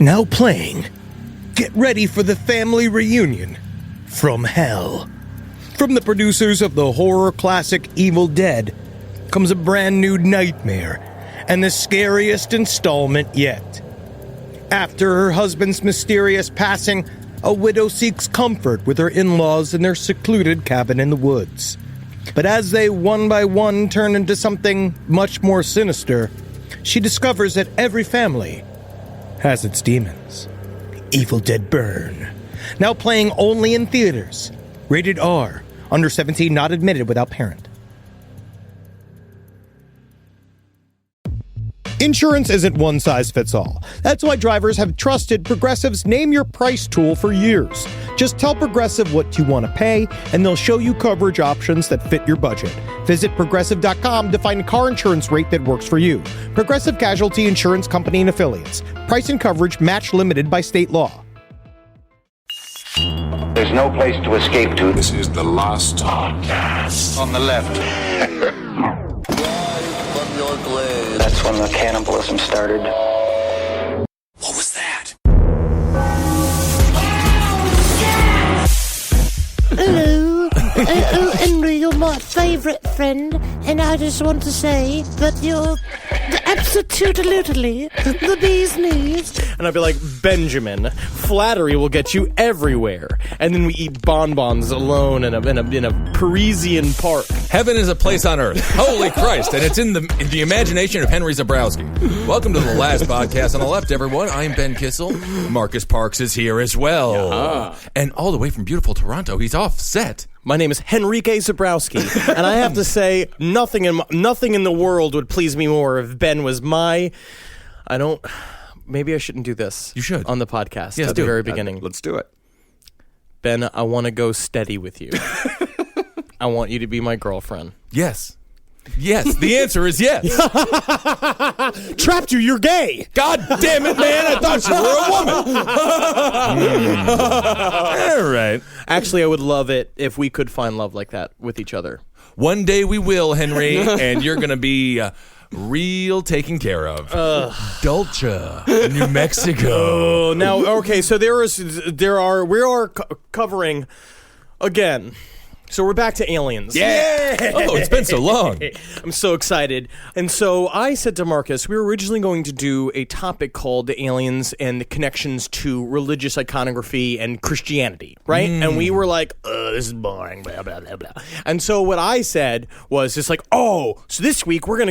Now playing, get ready for the family reunion from hell. From the producers of the horror classic Evil Dead comes a brand new nightmare and the scariest installment yet. After her husband's mysterious passing, a widow seeks comfort with her in-laws in their secluded cabin in the woods. But as they one by one turn into something much more sinister, she discovers that every family has its demons. Evil Dead Burn. Now playing only in theaters. Rated R. Under 17, not admitted without parent. Insurance isn't one size fits all. That's why drivers have trusted Progressive's Name Your Price tool for years. Just tell Progressive what you want to pay, and they'll show you coverage options that fit your budget. Visit Progressive.com to find a car insurance rate that works for you. Progressive Casualty Insurance Company and Affiliates. Price and coverage match limited by state law. There's no place to escape to. This is the last podcast. On the left. That's when the cannibalism started. What was that? Hello. Henry, you're my favourite friend, and I just want to say that you're absolutely the bee's knees. And I'd be like, Benjamin, flattery will get you everywhere. And then we eat bonbons alone in a Parisian park. Heaven is a place on earth. Holy Christ. And it's in the imagination of Henry Zabrowski. Welcome to the last podcast on the left, everyone. I'm Ben Kissel. Marcus Parks is here as well. Yeah. And all the way from beautiful Toronto, he's off set. My name is Henrique Zabrowski, and I have to say, nothing in the world would please me more if Ben was maybe I shouldn't do this. You should. On the podcast Yes, at the very beginning. Let's do it. Ben, I want to go steady with you. I want you to be my girlfriend. Yes. Yes, the answer is yes. Trapped you, you're gay. God damn it, man. I thought you were a woman. All right. Actually, I would love it if we could find love like that with each other. One day we will, Henry, and you're going to be real taken care of. Dulce, New Mexico. Oh, now, okay, so we are covering, again... So we're back to aliens. Yeah! Oh, it's been so long. I'm so excited. And so I said to Marcus, we were originally going to do a topic called the aliens and the connections to religious iconography and Christianity, right? And we were like, this is boring, blah, blah, blah, blah. And so what I said was just like, so this week we'll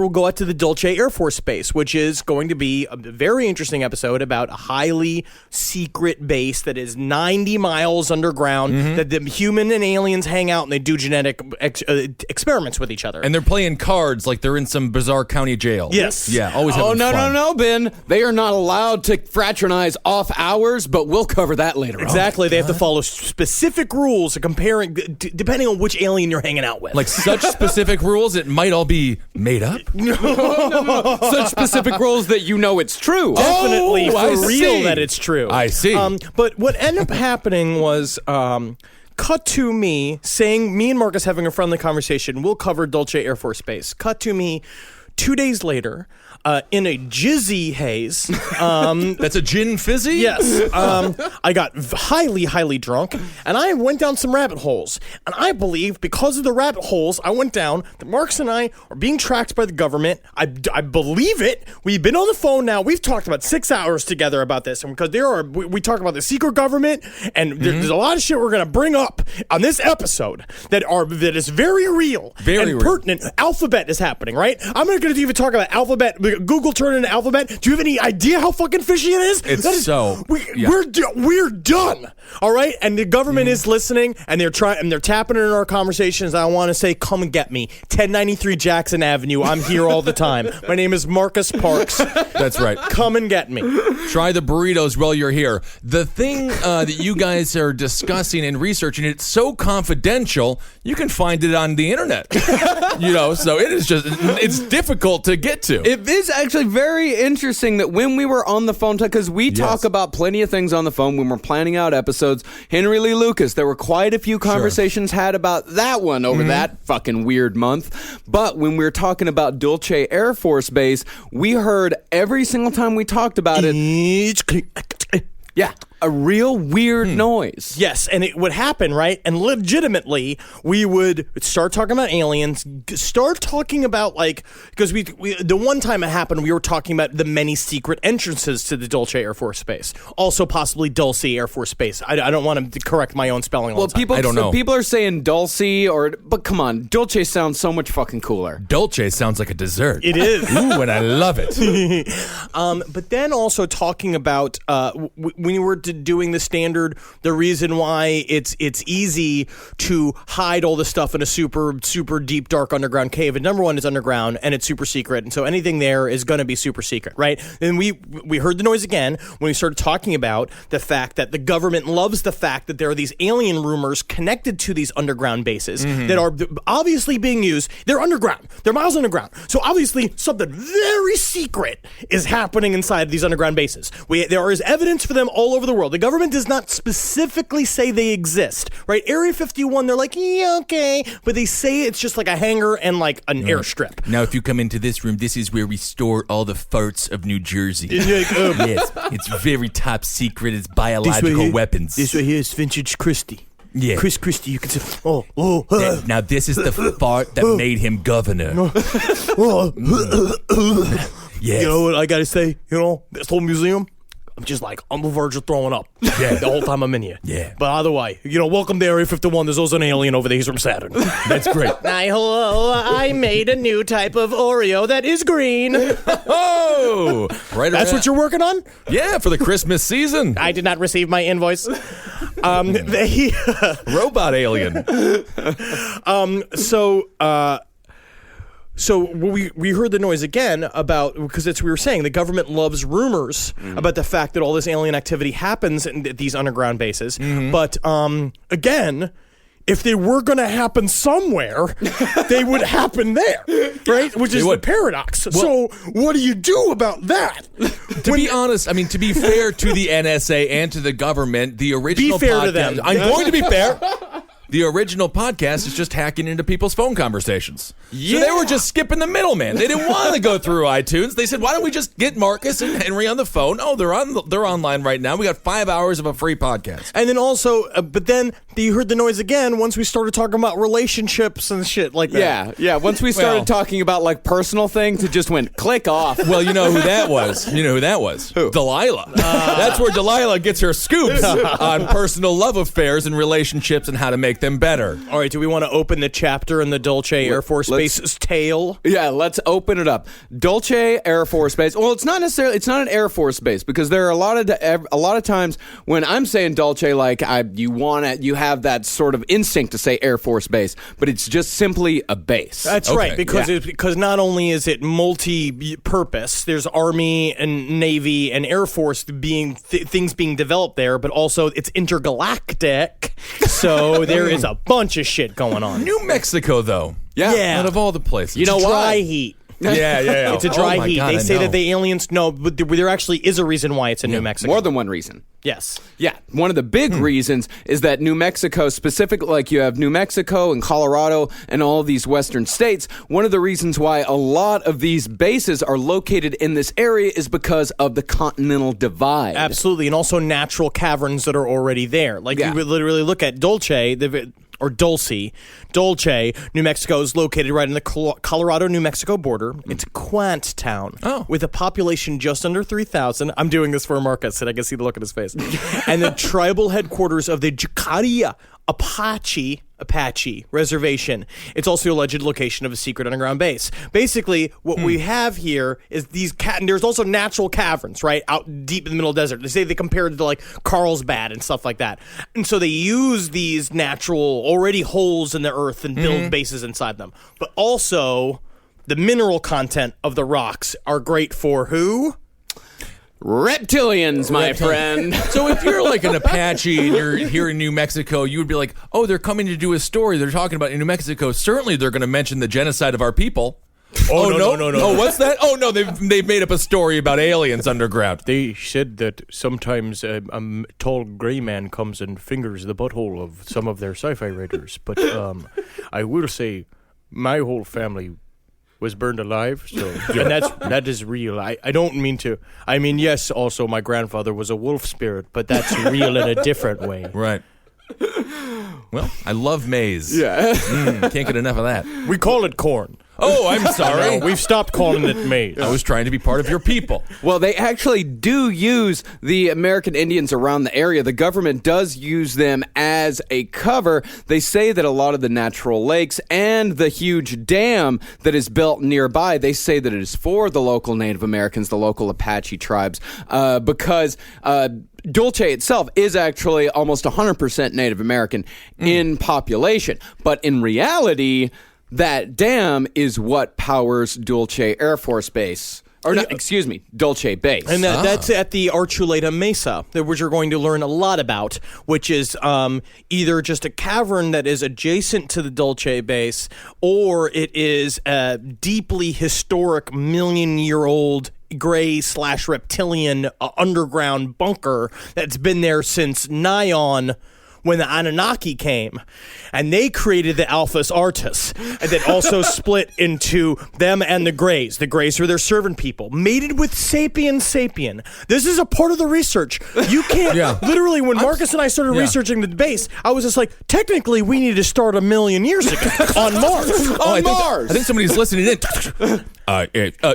go out to the Dulce Air Force Base, which is going to be a very interesting episode about a highly secret base that is 90 miles underground, that the human and alien hang out and they do genetic experiments with each other. And they're playing cards like they're in some bizarre county jail. Yes. Yeah, always having fun. No, Ben. They are not allowed to fraternize off hours, but we'll cover that later on. Exactly. They have to follow specific rules comparing depending on which alien you're hanging out with. Like such specific rules, it might all be made up? No. Such specific rules that you know it's true. Definitely I for real see. that it's true. I see. But what ended up happening was... cut to me saying, me and Marcus having a friendly conversation, we'll cover Dulce Air Force Base. Cut to me 2 days later, in a jizzy haze. That's a gin fizzy? Yes. I got highly, highly drunk, and I went down some rabbit holes. And I believe because of the rabbit holes I went down, that Marcus and I are being tracked by the government. I believe it. We've been on the phone now. We've talked about 6 hours together about this. And because we talk about the secret government, and there's a lot of shit we're going to bring up on this episode that is very real and pertinent. Alphabet is happening, right? I'm not going to even talk about Alphabet. Google turned into Alphabet. Do you have any idea how fucking fishy it is? We're done. All right, and the government is listening, and they're tapping into our conversations. I want to say, come and get me, 1093 Jackson Avenue. I'm here all the time. My name is Marcus Parks. That's right. Come and get me. Try the burritos while you're here. The thing that you guys are discussing and researching, it's so confidential, you can find it on the internet. So it is it's difficult to get to. It is is actually very interesting that when we were on the phone, because we talk about plenty of things on the phone when we're planning out episodes. Henry Lee Lucas, there were quite a few conversations had about that one over that fucking weird month. But when we were talking about Dulce Air Force Base, we heard every single time we talked about it. Yeah, a real weird noise. Yes, and it would happen, right? And legitimately, we would start talking about aliens, start talking about, like, because we the one time it happened, we were talking about the many secret entrances to the Dulce Air Force Base. Also, possibly Dulce Air Force Base. I don't want to correct my own spelling all the time. I don't know. People are saying Dulce, but come on, Dulce sounds so much fucking cooler. Dulce sounds like a dessert. It is. Ooh, and I love it. But then also talking about when you were doing the standard, the reason why it's easy to hide all the stuff in a super deep dark underground cave. And number one, it's underground and it's super secret, and so anything there is going to be super secret, right? And we heard the noise again when we started talking about the fact that the government loves the fact that there are these alien rumors connected to these underground bases that are obviously being used. They're underground. They're miles underground. So obviously something very secret is happening inside these underground bases. There is evidence for them all over the world. The government does not specifically say they exist, right? Area 51, they're like, yeah, okay, but they say it's just like a hangar and like an airstrip. Now, if you come into this room, this is where we store all the farts of New Jersey. Yes, it's very top secret. It's biological weapons. This right here is vintage Christie. Yeah. Chris Christie, you can say, Now, this is the fart that made him governor. Yes. You know what I gotta say? You know, this whole museum, I'm just like on the verge of throwing up the whole time I'm in here. Yeah. But either way, welcome to Area 51. There's also an alien over there. He's from Saturn. That's great. Hi, hello. I made a new type of Oreo that is green. Oh, right. That's what you're working on? Yeah, for the Christmas season. I did not receive my invoice. Robot alien. So we heard the noise again about, because we were saying the government loves rumors about the fact that all this alien activity happens in these underground bases. But again, if they were going to happen somewhere, they would happen there, right? Which is the paradox. So what do you do about that? To be honest, I mean, to be fair to the NSA and to the government, the original Be fair podcast, to them. I'm going to be fair. The original podcast is just hacking into people's phone conversations. So they were just skipping the middleman. They didn't want to go through iTunes. They said, why don't we just get Marcus and Henry on the phone? Oh, they're online right now. We got 5 hours of a free podcast. And then also, but then you heard the noise again once we started talking about relationships and shit like that. Yeah. Once we started talking about like personal things, it just went click off. Well, you know who that was? Who? Delilah. That's where Delilah gets her scoops on personal love affairs and relationships and how to make them better. All right, do we want to open the chapter in the Dulce Air Force Base's tale? Yeah, let's open it up. Dulce Air Force Base. Well, it's not an Air Force base, because there are a lot of times when I'm saying Dulce, like you have that sort of instinct to say Air Force Base, but it's just simply a base. That's right, because not only is it multi-purpose, there's Army and Navy and Air Force things being developed there, but also it's intergalactic. So there is a bunch of shit going on. New Mexico, though. Yeah. Out of all the places. You know Dry why? heat. Yeah. It's a dry heat. God, they say that the aliens, but there actually is a reason why it's in New Mexico. More than one reason. Yes. Yeah, one of the big reasons is that New Mexico, specifically, like you have New Mexico and Colorado and all of these western states, one of the reasons why a lot of these bases are located in this area is because of the Continental Divide. Absolutely, and also natural caverns that are already there. Like you would literally look at Dulce, New Mexico is located right in the Colorado-New Mexico border. It's a quaint town with a population just under 3,000. I'm doing this for Marcus, and I can see the look on his face. And the tribal headquarters of the Jicarilla Apache Reservation. It's also the alleged location of a secret underground base. Basically, what we have here is these and there's also natural caverns, right, out deep in the middle of the desert. They say they compare it to like Carlsbad and stuff like that. And so they use these natural, already holes in the earth and build bases inside them. But also, the mineral content of the rocks are great for who? Reptilians, my friend. So if you're like an Apache and you're here in New Mexico, you would be like, oh, they're coming to do a story. They're talking about in New Mexico. Certainly they're going to mention the genocide of our people. Oh, no. Oh, what's that? Oh, no, they've made up a story about aliens underground. They said that sometimes a tall gray man comes and fingers the butthole of some of their sci-fi writers. But I will say, my whole family was burned alive, so and that is real. I don't mean to. I mean, yes, also my grandfather was a wolf spirit, but that's real in a different way. Right. Well, I love maize. Yeah. Can't get enough of that. We call it corn. Oh, I'm sorry. No, we've stopped calling it maize. I was trying to be part of your people. Well, they actually do use the American Indians around the area. The government does use them as a cover. They say that a lot of the natural lakes and the huge dam that is built nearby, they say that it is for the local Native Americans, the local Apache tribes, because Dulce itself is actually almost 100% Native American in population. But in reality, that dam is what powers Dulce Air Force Base. Or not, excuse me, Dulce Base. And that's at the Archuleta Mesa, which you're going to learn a lot about, which is either just a cavern that is adjacent to the Dulce Base, or it is a deeply historic million-year-old gray/reptilian underground bunker that's been there since Nyon, when the Anunnaki came, and they created the Alphas Artus, and then also split into them and the Greys. The Greys are their servant people, mated with Sapien. This is a part of the research. You can't, literally, when Marcus and I started researching the base, I was just like, technically, we need to start 1 million years ago on Mars. I think somebody's listening in.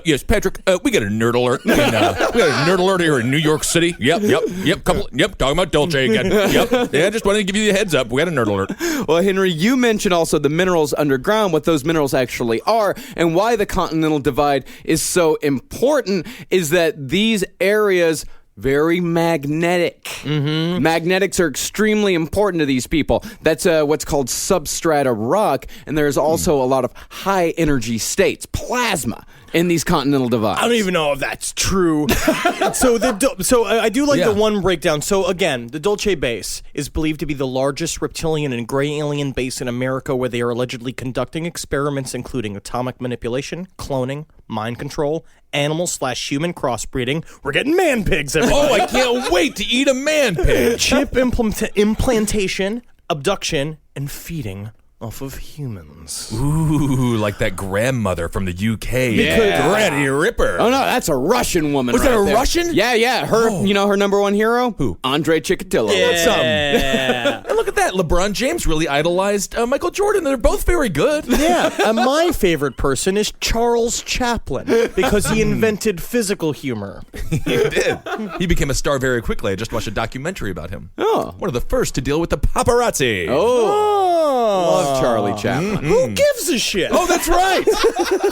Yes, Patrick, we got a nerd alert. We got a nerd alert here in New York City. Yep. Talking about Dulce again. Yep. Yeah, just wanted to give you the heads up. We got a nerd alert. Well, Henry, you mentioned also the minerals underground, what those minerals actually are, and why the Continental Divide is so important is that these areas very magnetic. Magnetics are extremely important to these people. That's what's called substrata rock, and there's also a lot of high energy states, plasma, in these continental divides. I don't even know if that's true. So I do like the one breakdown. So again, the Dulce base is believed to be the largest reptilian and gray alien base in America, where they are allegedly conducting experiments including atomic manipulation, cloning, mind control, animal/human crossbreeding. We're getting man pigs, everybody. Oh, I can't wait to eat a man pig. Chip implantation, abduction, and feeding off of humans. Ooh, like that grandmother from the UK. Granny Ripper. Oh, no, that's a Russian woman. Was that a Russian? Yeah. Her, you know her number one hero? Who? Andre Chikatilo. What's up? And look at that. LeBron James really idolized Michael Jordan. They're both very good. Yeah. My favorite person is Charles Chaplin, because he invented physical humor. He did. He became a star very quickly. I just watched a documentary about him. Oh. One of the first to deal with the paparazzi. Love Charlie Chaplin. Who gives a shit? Oh, that's right.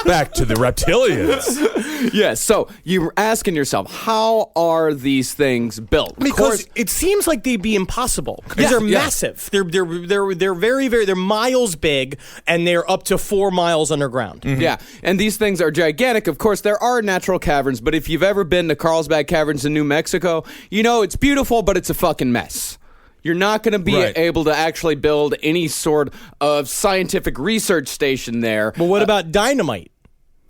Back to the reptilians. Yes, so you're asking yourself, how are these things built? Because it seems like they'd be impossible. Because they're massive. They're very, very, they're miles big, and they're up to 4 miles underground. Yeah, and these things are gigantic. Of course, there are natural caverns, but if you've ever been to Carlsbad Caverns in New Mexico, you know it's beautiful, but it's a fucking mess. You're not going to be able to actually build any sort of scientific research station there. But what about dynamite?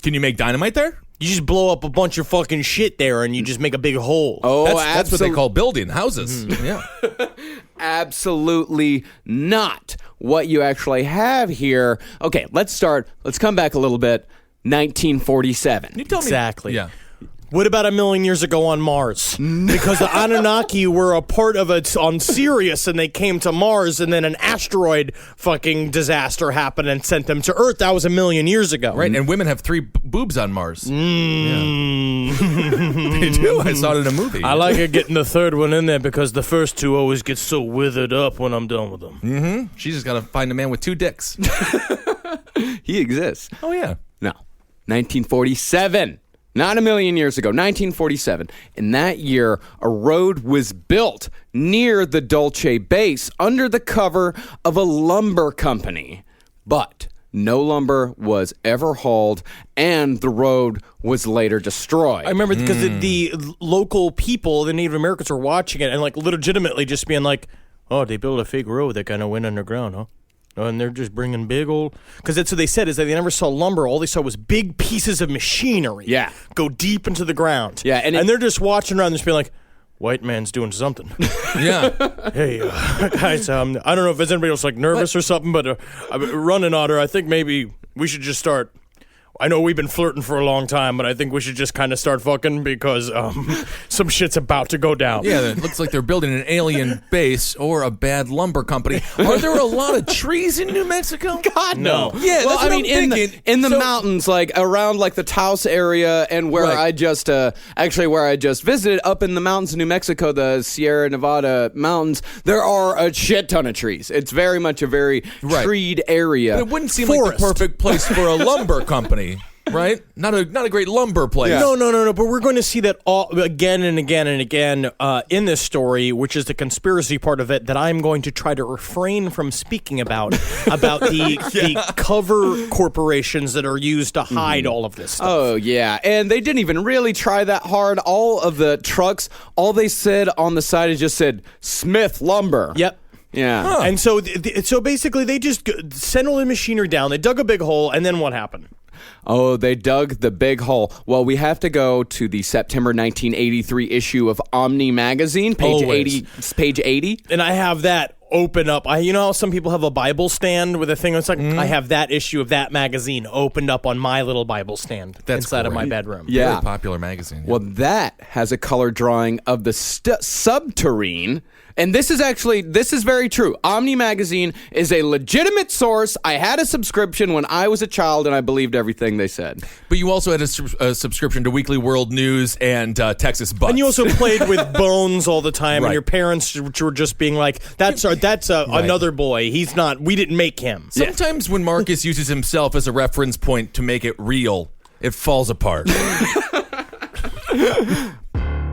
Can you make dynamite there? You just blow up a bunch of fucking shit there, and you just make a big hole. Oh, that's what they call building houses. Yeah. Absolutely not. What you actually have here. Okay, let's come back a little bit. 1947. You tell me. Exactly. Yeah. What about 1 million years ago on Mars? Because the Anunnaki were a part of it on Sirius, and they came to Mars, and then an asteroid fucking disaster happened and sent them to Earth. That was 1 million years ago. Right, and women have 3 boobs on Mars. Yeah. They do. I saw it in a movie. I like it getting the third one in there because the first 2 always get so withered up when I'm done with them. Mm-hmm. She's just got to find a man with 2 dicks. He exists. Oh, yeah. No. 1947. Not 1 million years ago, 1947. In that year, a road was built near the Dulce base under the cover of a lumber company. But no lumber was ever hauled, and the road was later destroyed. I remember because the local people, the Native Americans, were watching it and like legitimately just being like, oh, they built a fake road that kind of went underground, huh? And they're just bringing big old... Because that's what they said, is that they never saw lumber. All they saw was big pieces of machinery go deep into the ground. Yeah, and they're just watching around and just being like, white man's doing something. Yeah. Hey, guys, I don't know if there's anybody else like nervous or something, but running otter, I think maybe we should just start... I know we've been flirting for a long time, but I think we should just kind of start fucking because some shit's about to go down. Yeah, it looks like they're building an alien base or a bad lumber company. Are there a lot of trees in New Mexico? God, no. Yeah, Well, that's what I'm thinking. in the mountains, like around like the Taos area, and where I just where I just visited, up in the mountains of New Mexico, the Sierra Nevada mountains, there are a shit ton of trees. It's very much a very treed area. But it wouldn't seem like the perfect place for a lumber company. Right? Not a great lumber place. No. But we're going to see that all again and again and again in this story, which is the conspiracy part of it that I'm going to try to refrain from speaking about the cover corporations that are used to hide all of this stuff. Oh, yeah. And they didn't even really try that hard. All of the trucks, all they said on the side is just said, Smith Lumber. Yep. Yeah. Huh. And so basically they just sent all the machinery down. They dug a big hole, and then what happened? Oh, they dug the big hole. Well, we have to go to the September 1983 issue of Omni Magazine, page 80. And I have that open up. You know how some people have a Bible stand with a thing that's like, I have that issue of that magazine opened up on my little Bible stand inside of my bedroom. Yeah. Very popular magazine. Well, that has a color drawing of the subterrane. And this is very true. Omni Magazine is a legitimate source. I had a subscription when I was a child, and I believed everything they said. But you also had a subscription to Weekly World News and Texas Butts. And you also played with bones all the time, and your parents were just being like, that's another boy. He's not, we didn't make him. Sometimes when Marcus uses himself as a reference point to make it real, it falls apart.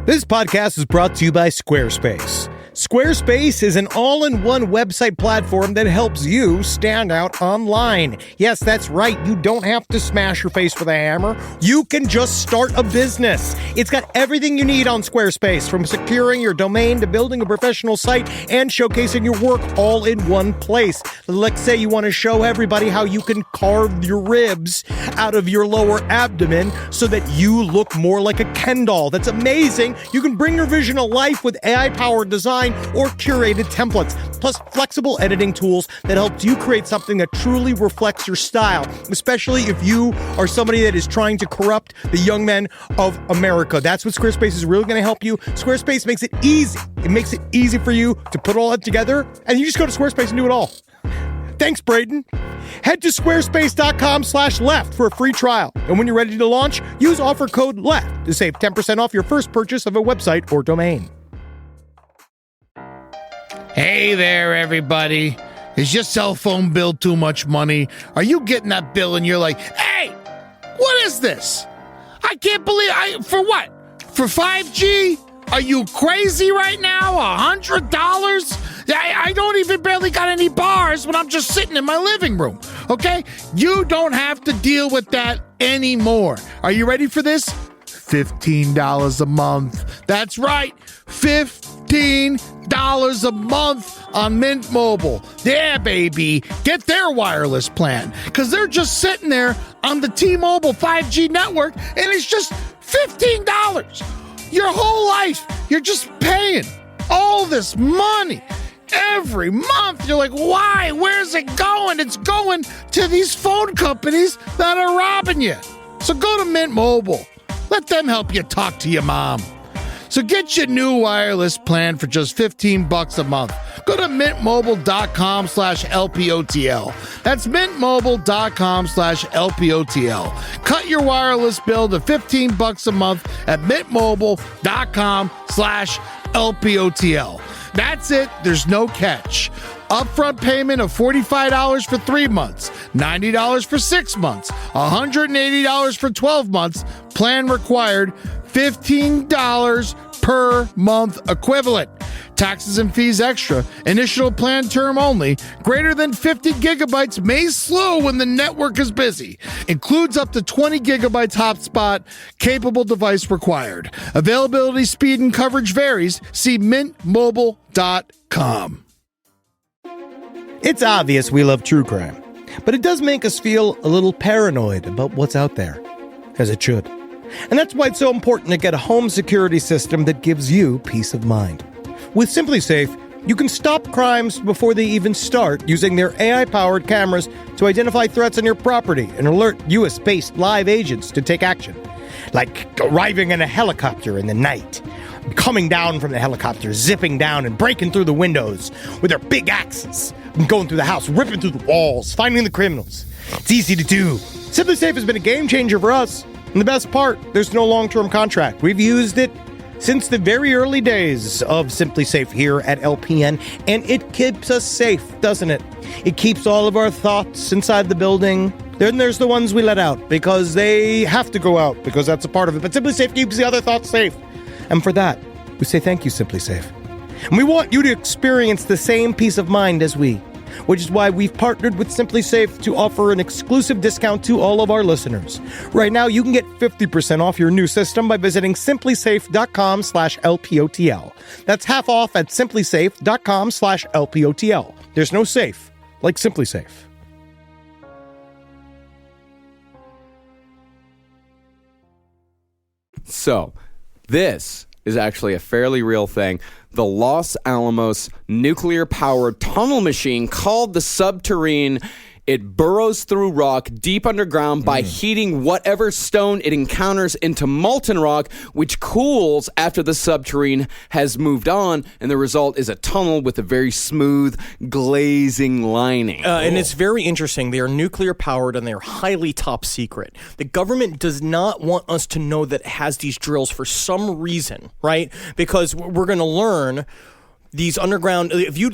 This podcast is brought to you by Squarespace. Squarespace is an all-in-one website platform that helps you stand out online. Yes, that's right. You don't have to smash your face with a hammer. You can just start a business. It's got everything you need on Squarespace, from securing your domain to building a professional site and showcasing your work all in one place. Let's say you want to show everybody how you can carve your ribs out of your lower abdomen so that you look more like a Ken doll. That's amazing. You can bring your vision to life with AI-powered design or curated templates, plus flexible editing tools that helps you create something that truly reflects your style, especially if you are somebody that is trying to corrupt the young men of America. That's what Squarespace is really going to help you. Squarespace makes it easy. It makes it easy for you to put all that together, and you just go to Squarespace and do it all. Thanks, Braden. Head to squarespace.com/left for a free trial. And when you're ready to launch, use offer code LEFT to save 10% off your first purchase of a website or domain. Hey there, everybody. Is your cell phone bill too much money? Are you getting that bill and you're like, hey, what is this? I can't believe for what? For 5G? Are you crazy right now? $100? I don't even barely got any bars when I'm just sitting in my living room, okay? You don't have to deal with that anymore. Are you ready for this? $15 a month. That's right, $15 a month on Mint Mobile. Yeah, baby. Get their wireless plan, because they're just sitting there on the T-Mobile 5G network, and it's just $15. Your whole life, you're just paying all this money every month. You're like, why? Where's it going? It's going to these phone companies that are robbing you. So go to Mint Mobile. Let them help you talk to your mom. So get your new wireless plan for just $15 a month. Go to mintmobile.com/LPOTL. That's mintmobile.com/LPOTL. Cut your wireless bill to $15 a month at mintmobile.com/LPOTL. That's it. There's no catch. Upfront payment of $45 for 3 months, $90 for 6 months, $180 for 12 months. Plan required, $15 per month equivalent. Taxes and fees extra. Initial plan term only. Greater than 50 gigabytes may slow when the network is busy. Includes up to 20 gigabytes hotspot. Capable device required. Availability, speed, and coverage varies. See mintmobile.com. It's obvious we love true crime, but it does make us feel a little paranoid about what's out there, as it should. And that's why it's so important to get a home security system that gives you peace of mind. With SimpliSafe, you can stop crimes before they even start using their AI-powered cameras to identify threats on your property and alert US-based live agents to take action. Like arriving in a helicopter in the night, coming down from the helicopter, zipping down and breaking through the windows with their big axes, and going through the house, ripping through the walls, finding the criminals. It's easy to do. SimpliSafe has been a game changer for us. And the best part, there's no long-term contract. We've used it since the very early days of SimpliSafe here at LPN, and it keeps us safe, doesn't it? It keeps all of our thoughts inside the building. Then there's the ones we let out because they have to go out because that's a part of it. But SimpliSafe keeps the other thoughts safe. And for that, we say thank you, SimpliSafe. And we want you to experience the same peace of mind as we, which is why we've partnered with SimpliSafe to offer an exclusive discount to all of our listeners. Right now, you can get 50% off your new system by visiting simplysafe.com/LPOTL. That's half off at simplysafe.com/LPOTL. There's no safe like SimpliSafe. So, this is actually a fairly real thing. The Los Alamos nuclear-powered tunnel machine called the Subterrene. It burrows through rock deep underground by heating whatever stone it encounters into molten rock, which cools after the Subterrene has moved on, and the result is a tunnel with a very smooth, glazing lining. And it's very interesting. They are nuclear-powered, and they are highly top secret. The government does not want us to know that it has these drills for some reason, right? Because we're going to learn these underground. If you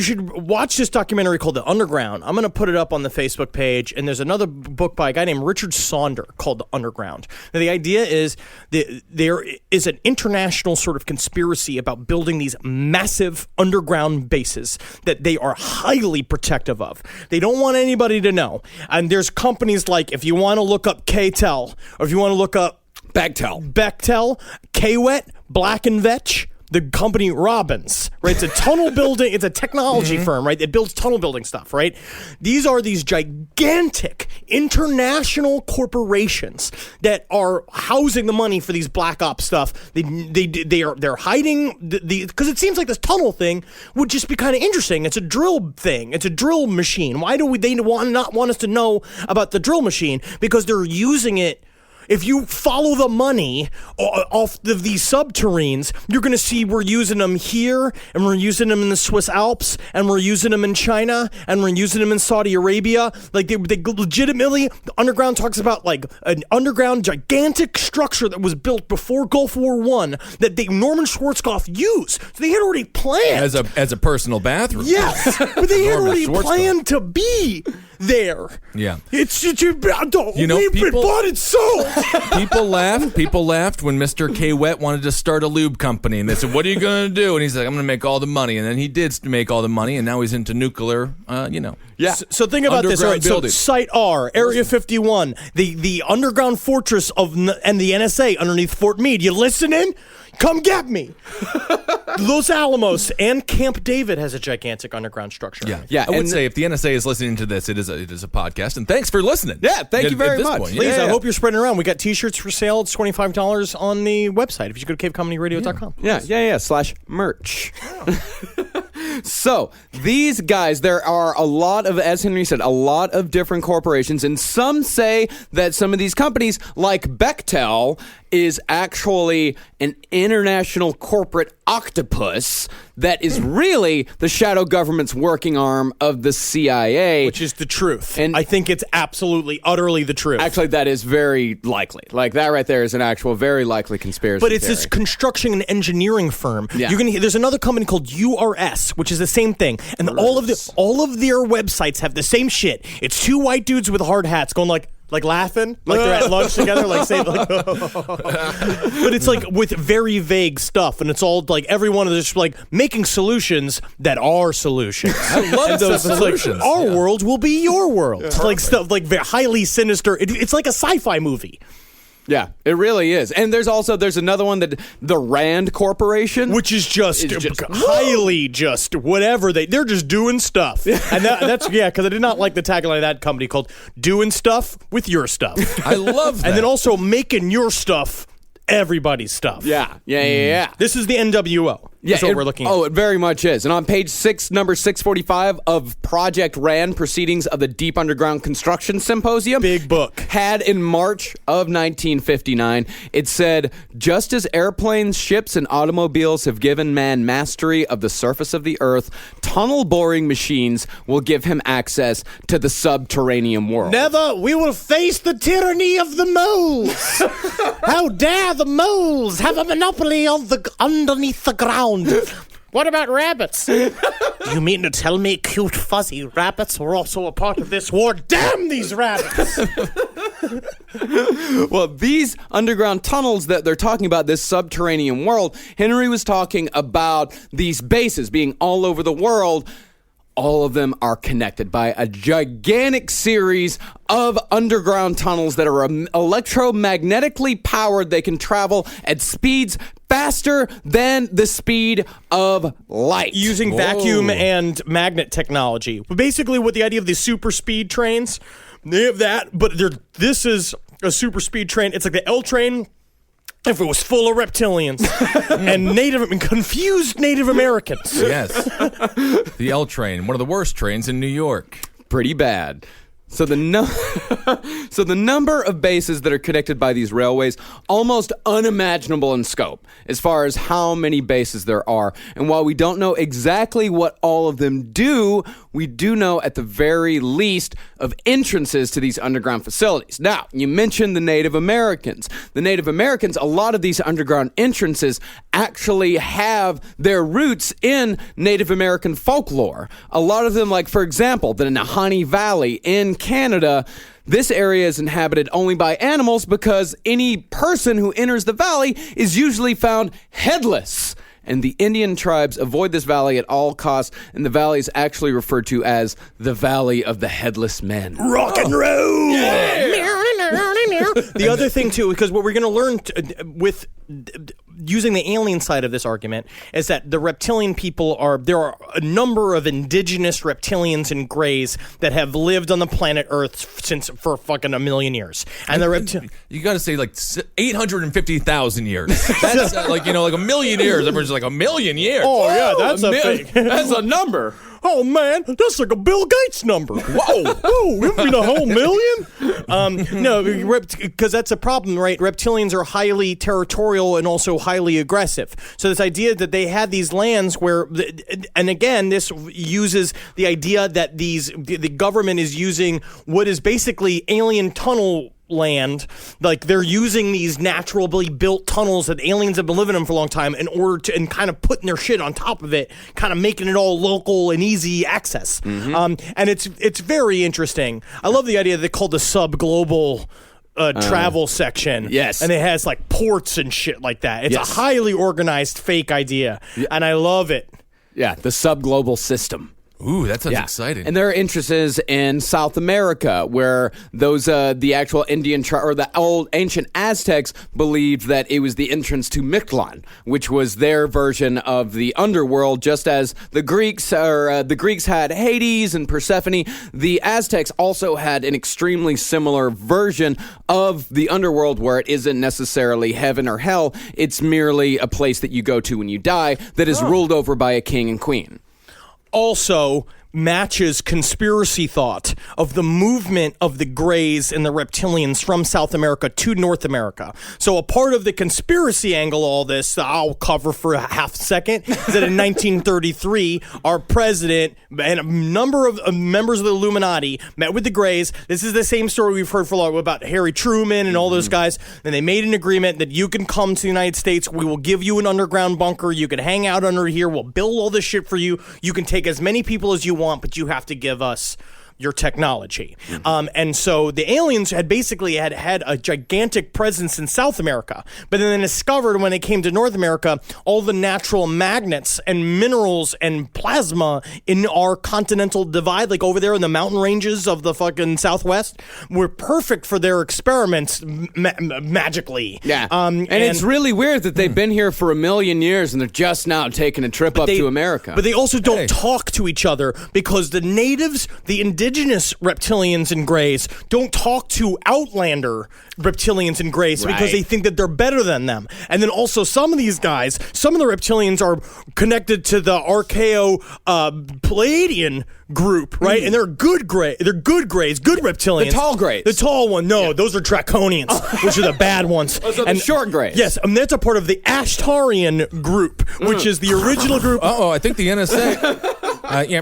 should watch this documentary called The Underground. I'm going to put it up on the Facebook page, and there's another book by a guy named Richard Sonder called The Underground. Now, the idea is that there is an international sort of conspiracy about building these massive underground bases that they are highly protective of. They don't want anybody to know. And there's companies like, if you want to look up K-Tel, or if you want to look up Bechtel, K-Wet, Black & Vetch, the company Robbins, right? It's a tunnel building, it's a technology firm, right? It builds tunnel building stuff, right? These are these gigantic international corporations that are housing the money for these black ops stuff. They're hiding because it seems like this tunnel thing would just be kind of interesting. It's a drill thing. It's a drill machine. Why do they not want us to know about the drill machine? Because they're using it. If you follow the money off of these subterranes, you're going to see we're using them here, and we're using them in the Swiss Alps, and we're using them in China, and we're using them in Saudi Arabia. Like, they legitimately, the underground talks about like an underground gigantic structure that was built before Gulf War I that Norman Schwarzkopf used. So they had already planned. As a personal bathroom. Yes, but they had already planned to be there. Yeah. We've been bought and sold. People laughed when Mr. K-Wet wanted to start a lube company, and they said, "What are you going to do?" And he's like, "I'm going to make all the money." And then he did make all the money, and now he's into nuclear, Yeah. So think about this. All right, so Site R, Area 51, the underground fortress and the NSA underneath Fort Meade. You listening? Come get me. Los Alamos and Camp David has a gigantic underground structure. Yeah. I would say if the NSA is listening to this, it is a podcast, and thanks for listening. Yeah, thank you very much. Point. Please, I hope you're spreading around. We got T-shirts for sale. It's $25 on the website. If you go to cavecomedyradio.com. Yeah. /merch. So, these guys, there are a lot of, as Henry said, a lot of different corporations, and some say that some of these companies, like Bechtel, is actually an international corporate octopus that is really the shadow government's working arm of the CIA. Which is the truth. And I think it's absolutely, utterly the truth. Actually, that is very likely. Like, that right there is an actual, very likely conspiracy But it's theory. this construction and engineering firm. Yeah. There's another company called URS, which is the same thing. And all of their websites have the same shit. It's two white dudes with hard hats going like laughing, like they're at lunch together, like saying, like, but it's like with very vague stuff, and it's all like every one of this like making solutions that are solutions. I love those solutions. Like, our world will be your world. It's like stuff like very highly sinister. It's like a sci-fi movie. Yeah, it really is. And there's another one, that the Rand Corporation, which is just highly just whatever they're just doing stuff. And that's because I did not like the tagline of that company called "Doing Stuff with Your Stuff." I love that. And then also making your stuff everybody's stuff. Yeah. This is the NWO. Yeah, That's what we're looking at. Oh, it very much is. And on page 6, number 645 of Project RAND, Proceedings of the Deep Underground Construction Symposium. Big book. Had in March of 1959, it said, just as airplanes, ships, and automobiles have given man mastery of the surface of the earth, tunnel boring machines will give him access to the subterranean world. Never. We will face the tyranny of the moles. How dare the moles have a monopoly of the underneath the ground. What about rabbits? Do you mean to tell me cute fuzzy rabbits were also a part of this war? Damn these rabbits! Well, these underground tunnels that they're talking about, this subterranean world, Henry was talking about these bases being all over the world. All of them are connected by a gigantic series of underground tunnels that are electromagnetically powered. They can travel at speeds faster than the speed of light. Using vacuum and magnet technology. Basically, with the idea of these super speed trains, they have that, but this is a super speed train. It's like the L train if it was full of reptilians and confused Native Americans. Yes. The L train, one of the worst trains in New York. Pretty bad. So the number of bases that are connected by these railways, almost unimaginable in scope as far as how many bases there are. And while we don't know exactly what all of them do, we do know at the very least of entrances to these underground facilities. Now, you mentioned the Native Americans. The Native Americans, a lot of these underground entrances actually have their roots in Native American folklore. A lot of them, like, for example, the Nahanni Valley in Canada, this area is inhabited only by animals because any person who enters the valley is usually found headless. And the Indian tribes avoid this valley at all costs, and the valley is actually referred to as the Valley of the Headless Men. Rock and roll! Yeah. The other thing, too, because what we're going to learn with using the alien side of this argument is that the reptilian people there are a number of indigenous reptilians and greys that have lived on the planet Earth for fucking 1 million years. And you got to say like 850,000 years. That's like 1 million years. Everyone's just like 1 million years. Oh, yeah, that's a thing. That's a number. Oh, man, that's like a Bill Gates number. Whoa. Whoa, you've been a whole million? No, because that's a problem, right? Reptilians are highly territorial and also highly aggressive. So this idea that they had these lands where, and again, this uses the idea that the government is using what is basically alien tunnel land, like they're using these naturally built tunnels that aliens have been living in for a long time in order to, and kind of putting their shit on top of it, kind of making it all local and easy access. And it's very interesting. I love the idea that they called the sub-global travel section. Yes. And it has like ports and shit like that. It's a highly organized fake idea. And I love it. Yeah, the sub-global system. Ooh, that sounds exciting. And there are interests in South America where those the actual Indian or the old ancient Aztecs believed that it was the entrance to Mictlan, which was their version of the underworld, just as the Greeks had Hades and Persephone. The Aztecs also had an extremely similar version of the underworld where it isn't necessarily heaven or hell. It's merely a place that you go to when you die that is ruled over by a king and queen. Also matches conspiracy thought of the movement of the Greys and the Reptilians from South America to North America. So a part of the conspiracy angle of all this, I'll cover for a half second, is that in 1933, our president and a number of members of the Illuminati met with the Greys. This is the same story we've heard for a long about Harry Truman and all those guys. And they made an agreement that you can come to the United States. We will give you an underground bunker. You can hang out under here. We'll build all this shit for you. You can take as many people as you want, but you have to give us your technology. And so the aliens had basically had a gigantic presence in South America, but then they discovered when they came to North America, all the natural magnets and minerals and plasma in our continental divide, like over there in the mountain ranges of the fucking Southwest, were perfect for their experiments magically. Yeah. And it's really weird that they've been here for 1 million years and they're just now taking a trip up to America. But they also don't talk to each other because the natives, the indigenous reptilians and greys, don't talk to outlander reptilians and greys because they think that they're better than them. And then also some of these guys, some of the reptilians are connected to the Archaeo-Palladian group, right? And they're good greys, good reptilians. The tall greys. The tall one, no, those are draconians, which are the bad ones. Those are the short greys. Yes, and that's a part of the Ashtarian group, which is the original group. I think the NSA...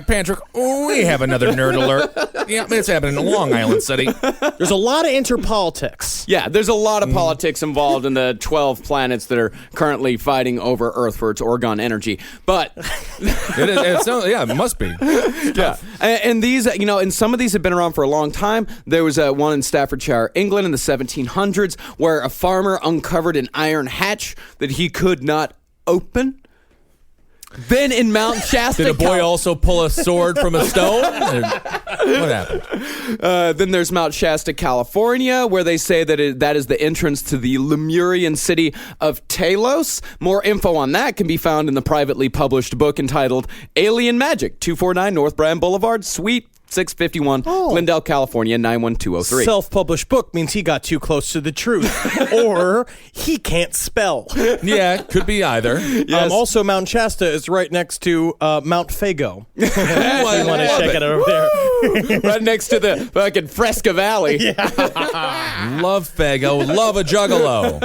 Patrick, we have another nerd alert. Yeah, it's happening in Long Island City. There's a lot of interpolitics. Yeah, there's a lot of politics involved in the 12 planets that are currently fighting over Earth for its orgone energy. But it must be. Yeah, and these, and some of these have been around for a long time. There was one in Staffordshire, England, in the 1700s, where a farmer uncovered an iron hatch that he could not open. Then in Mount Shasta, did a boy also pull a sword from a stone? What happened? Then there's Mount Shasta, California, where they say that that is the entrance to the Lemurian city of Talos. More info on that can be found in the privately published book entitled Alien Magic, 249 North Bryan Boulevard, Suite 651, Glendale, California, 91203. Self-published book means he got too close to the truth. Or he can't spell. Yeah, could be either. Yes. Also, Mount Shasta is right next to Mount Fago. If you want to check it over there. Right next to the fucking Fresca Valley. Yeah. Love Fago, love a juggalo.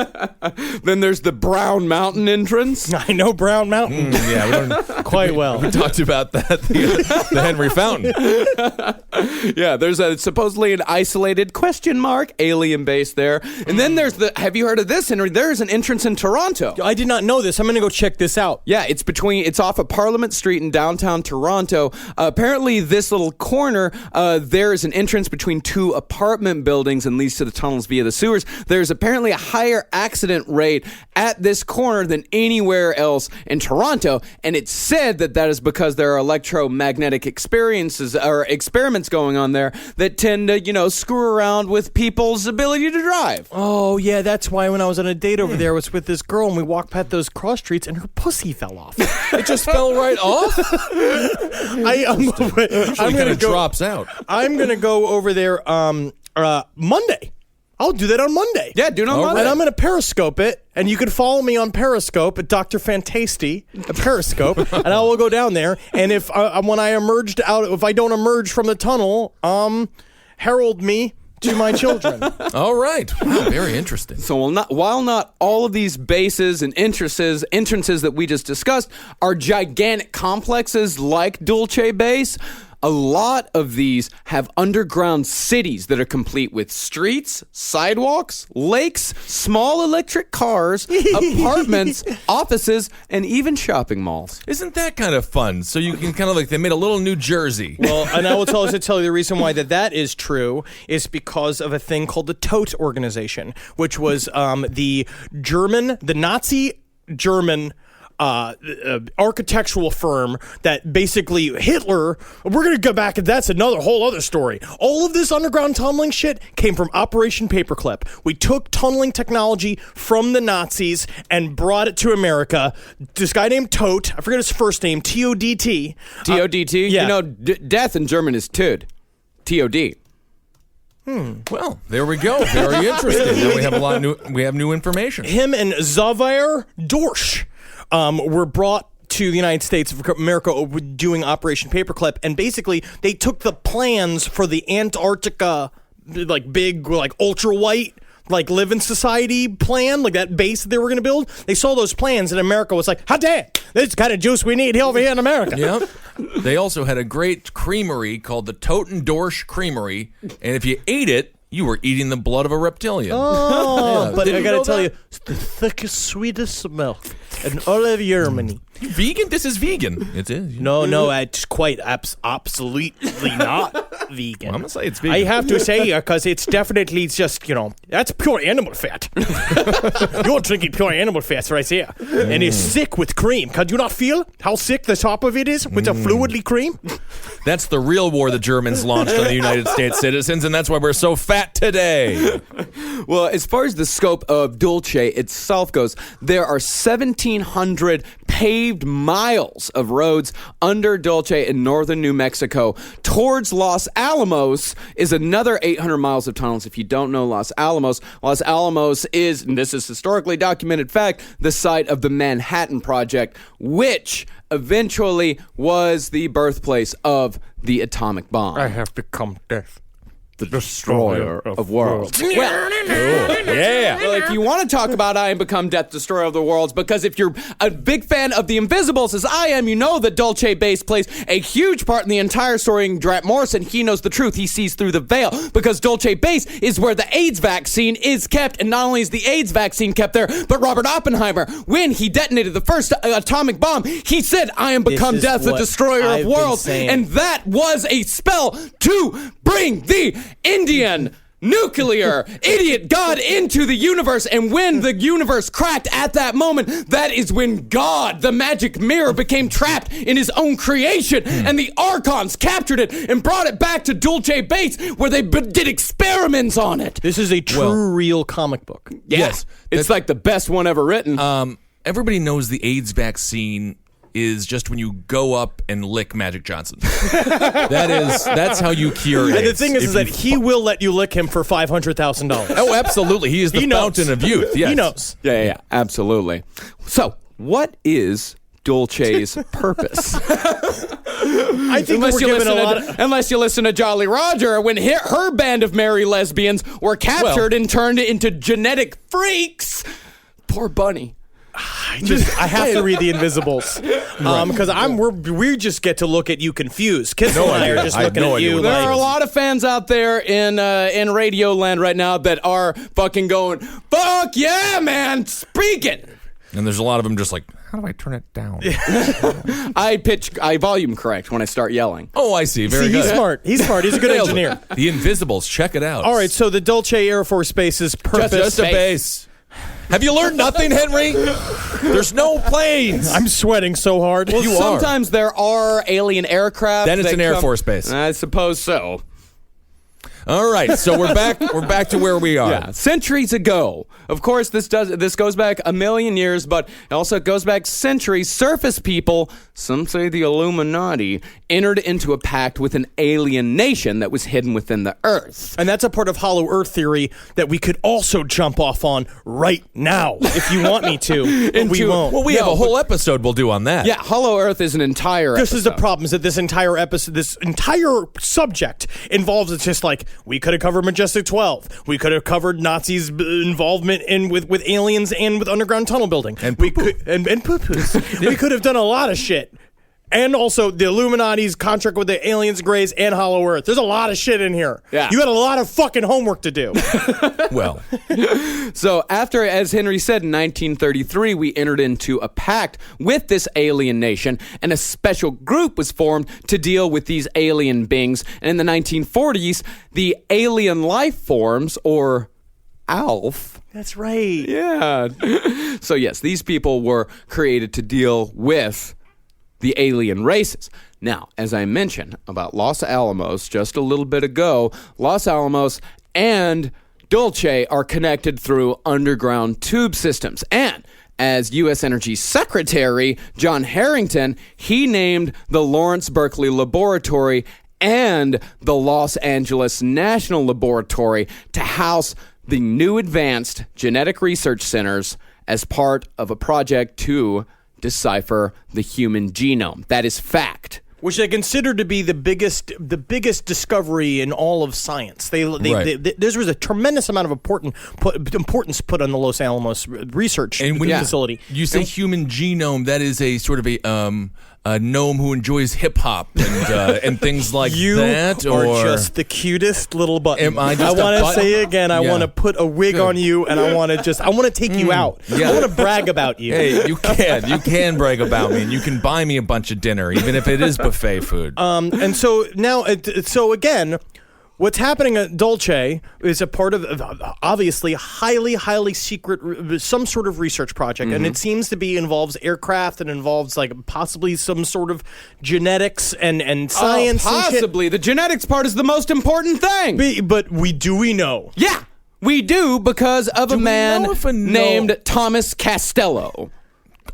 Then there's the Brown Mountain entrance. I know Brown Mountain. Yeah, we don't quite well. We talked about that, the Henry Fountain. Yeah, there's supposedly an isolated ? Alien base there. And then there's have you heard of this, Henry? There's an entrance in Toronto. I did not know this. I'm going to go check this out. Yeah, it's off of Parliament Street in downtown Toronto. Apparently, this little corner, there is an entrance between two apartment buildings and leads to the tunnels via the sewers. There's apparently a higher accident rate at this corner than anywhere else in Toronto. And it's said that is because there are electromagnetic experiences or experiments going on there that tend to, screw around with people's ability to drive. Oh, yeah, that's why when I was on a date over there, I was with this girl and we walked past those cross streets and her pussy fell off. It just fell right off? I'm going to drops out. I'm going to go over there Monday. I'll do that on Monday. Yeah, do it on Monday. And I'm going to Periscope it, and you can follow me on Periscope at Dr. Fantasty at Periscope, and I will go down there. And if when I emerged out, if I don't emerge from the tunnel, herald me to my children. All right. Wow, very interesting. So while not all of these bases and entrances that we just discussed are gigantic complexes like Dulce Base, a lot of these have underground cities that are complete with streets, sidewalks, lakes, small electric cars, apartments, offices, and even shopping malls. Isn't that kind of fun? So you can kind of they made a little New Jersey. Well, and I will tell you the reason why that is true is because of a thing called the Todt organization, which was the Nazi German architectural firm that basically Hitler, we're going to go back and that's another whole other story. All of this underground tunneling shit came from Operation Paperclip. We took tunneling technology from the Nazis and brought it to America. This guy named Todt, I forget his first name, T-O-D-T. T-O-D-T? Yeah. Death in German is Tod. T-O-D. Well, there we go. Very interesting. Now we have new information. Him and Xavier Dorsch were brought to the United States of America doing Operation Paperclip, and basically they took the plans for the Antarctica, big, ultra white, living society plan, that base that they were going to build. They saw those plans, and America was like, hot damn, this is the kind of juice we need over here in America. Yep. They also had a great creamery called the Todt and Dorsch Creamery, and if you ate it, you were eating the blood of a reptilian. Oh, yeah. But I gotta tell you, it's the thickest, sweetest milk in all of Germany. Vegan? This is vegan. It is. No, it's quite absolutely not. vegan. I'm gonna say it's vegan. I have to say, because it's definitely just, that's pure animal fat. You're drinking pure animal fat right there. And it's thick with cream. Can you not feel how thick the top of it is with the fluidly cream? That's the real war the Germans launched on the United States citizens, and that's why we're so fat today. Well, as far as the scope of Dulce itself goes, there are 1,700 paved miles of roads under Dulce in northern New Mexico. Towards Los Alamos is another 800 miles of tunnels. If you don't know Los Alamos is, and this is historically documented fact, the site of the Manhattan Project, which eventually was the birthplace of the atomic bomb. I have become death. The destroyer of worlds. Yeah. Well, if you want to talk about I Am Become Death, Destroyer of the Worlds, because if you're a big fan of The Invisibles, as I am, you know that Dulce Base plays a huge part in the entire story. And Grant Morrison, he knows the truth. He sees through the veil, because Dulce Base is where the AIDS vaccine is kept. And not only is the AIDS vaccine kept there, but Robert Oppenheimer, when he detonated the first atomic bomb, he said, I am become death, the destroyer of worlds. And that was a spell to bring the Indian nuclear idiot god into the universe. And when the universe cracked at that moment, that is when God, the magic mirror, became trapped in his own creation. And the Archons captured it and brought it back to Dulce Base, where they did experiments on it. This is a true, real comic book. Yeah. Yes. It's like the best one ever written. Everybody knows the AIDS vaccine is just when you go up and lick Magic Johnson. That's how you cure AIDS. And the thing is that he will let you lick him for $500,000. Oh, absolutely. He is the fountain of youth. Yes. He knows. Yeah, absolutely. So, what is Dulce's purpose? I think unless you listen to Jolly Roger, when her band of merry lesbians were captured and turned into genetic freaks. Poor Bunny. I have to read The Invisibles because we just get to look at you confused. Kids and I are just looking at you. There are a lot of fans out there in Radio Land right now that are fucking going, fuck yeah, man, speaking. And there's a lot of them just like, how do I turn it down? I volume correct when I start yelling. Oh, I see. Very good. He's smart. He's a good engineer. The Invisibles, check it out. All right, so the Dulce Air Force Base's purpose. Just a base. Have you learned nothing, Henry? There's no planes. I'm sweating so hard. Well, sometimes there are alien aircraft. Then it's an Air Force base. I suppose so. All right, so we're back to where we are. Yeah, centuries ago. Of course, this goes back a million years, but it also goes back centuries. Surface people, some say the Illuminati, entered into a pact with an alien nation that was hidden within the Earth. And that's a part of Hollow Earth theory that we could also jump off on right now, if you want me to, but we won't. Well, we have a whole episode we'll do on that. Yeah, Hollow Earth is an entire This episode. is the problem, is that this entire episode, this entire subject involves, it's just like, we could have covered Majestic 12. We could have covered Nazis' involvement with aliens and with underground tunnel building. And poo-poos. We could have done a lot of shit. And also the Illuminati's contract with the aliens, Greys, and Hollow Earth. There's a lot of shit in here. Yeah. You got a lot of fucking homework to do. Well. So after, as Henry said, in 1933, we entered into a pact with this alien nation, and a special group was formed to deal with these alien beings. And in the 1940s, the alien life forms, or ALF. That's right. Yeah. So yes, these people were created to deal with the alien races. Now, as I mentioned about Los Alamos just a little bit ago, Los Alamos and Dulce are connected through underground tube systems. And as U.S. Energy Secretary John Harrington, he named the Lawrence Berkeley Laboratory and the Los Angeles National Laboratory to house the new advanced genetic research centers as part of a project to decipher the human genome. That is fact. Which they consider to be the biggest discovery in all of science. There was a tremendous amount of importance put on the Los Alamos research facility. You say human genome, that is a sort of a gnome who enjoys hip hop and things like that? You are or just the cutest little button. Am I just want a to button? say again, I want to put a wig on you, and I want to take you out. Yeah. I want to brag about you. Hey, you can brag about me, and you can buy me a bunch of dinner, even if it is buffet food. And so now, again, what's happening at Dulce is a part of obviously highly, highly secret, some sort of research project, and it seems to be involves aircraft and involves like possibly some sort of genetics and science. Possibly. The genetics part is the most important thing. But we know. Yeah, we do because of a man named Thomas Castello.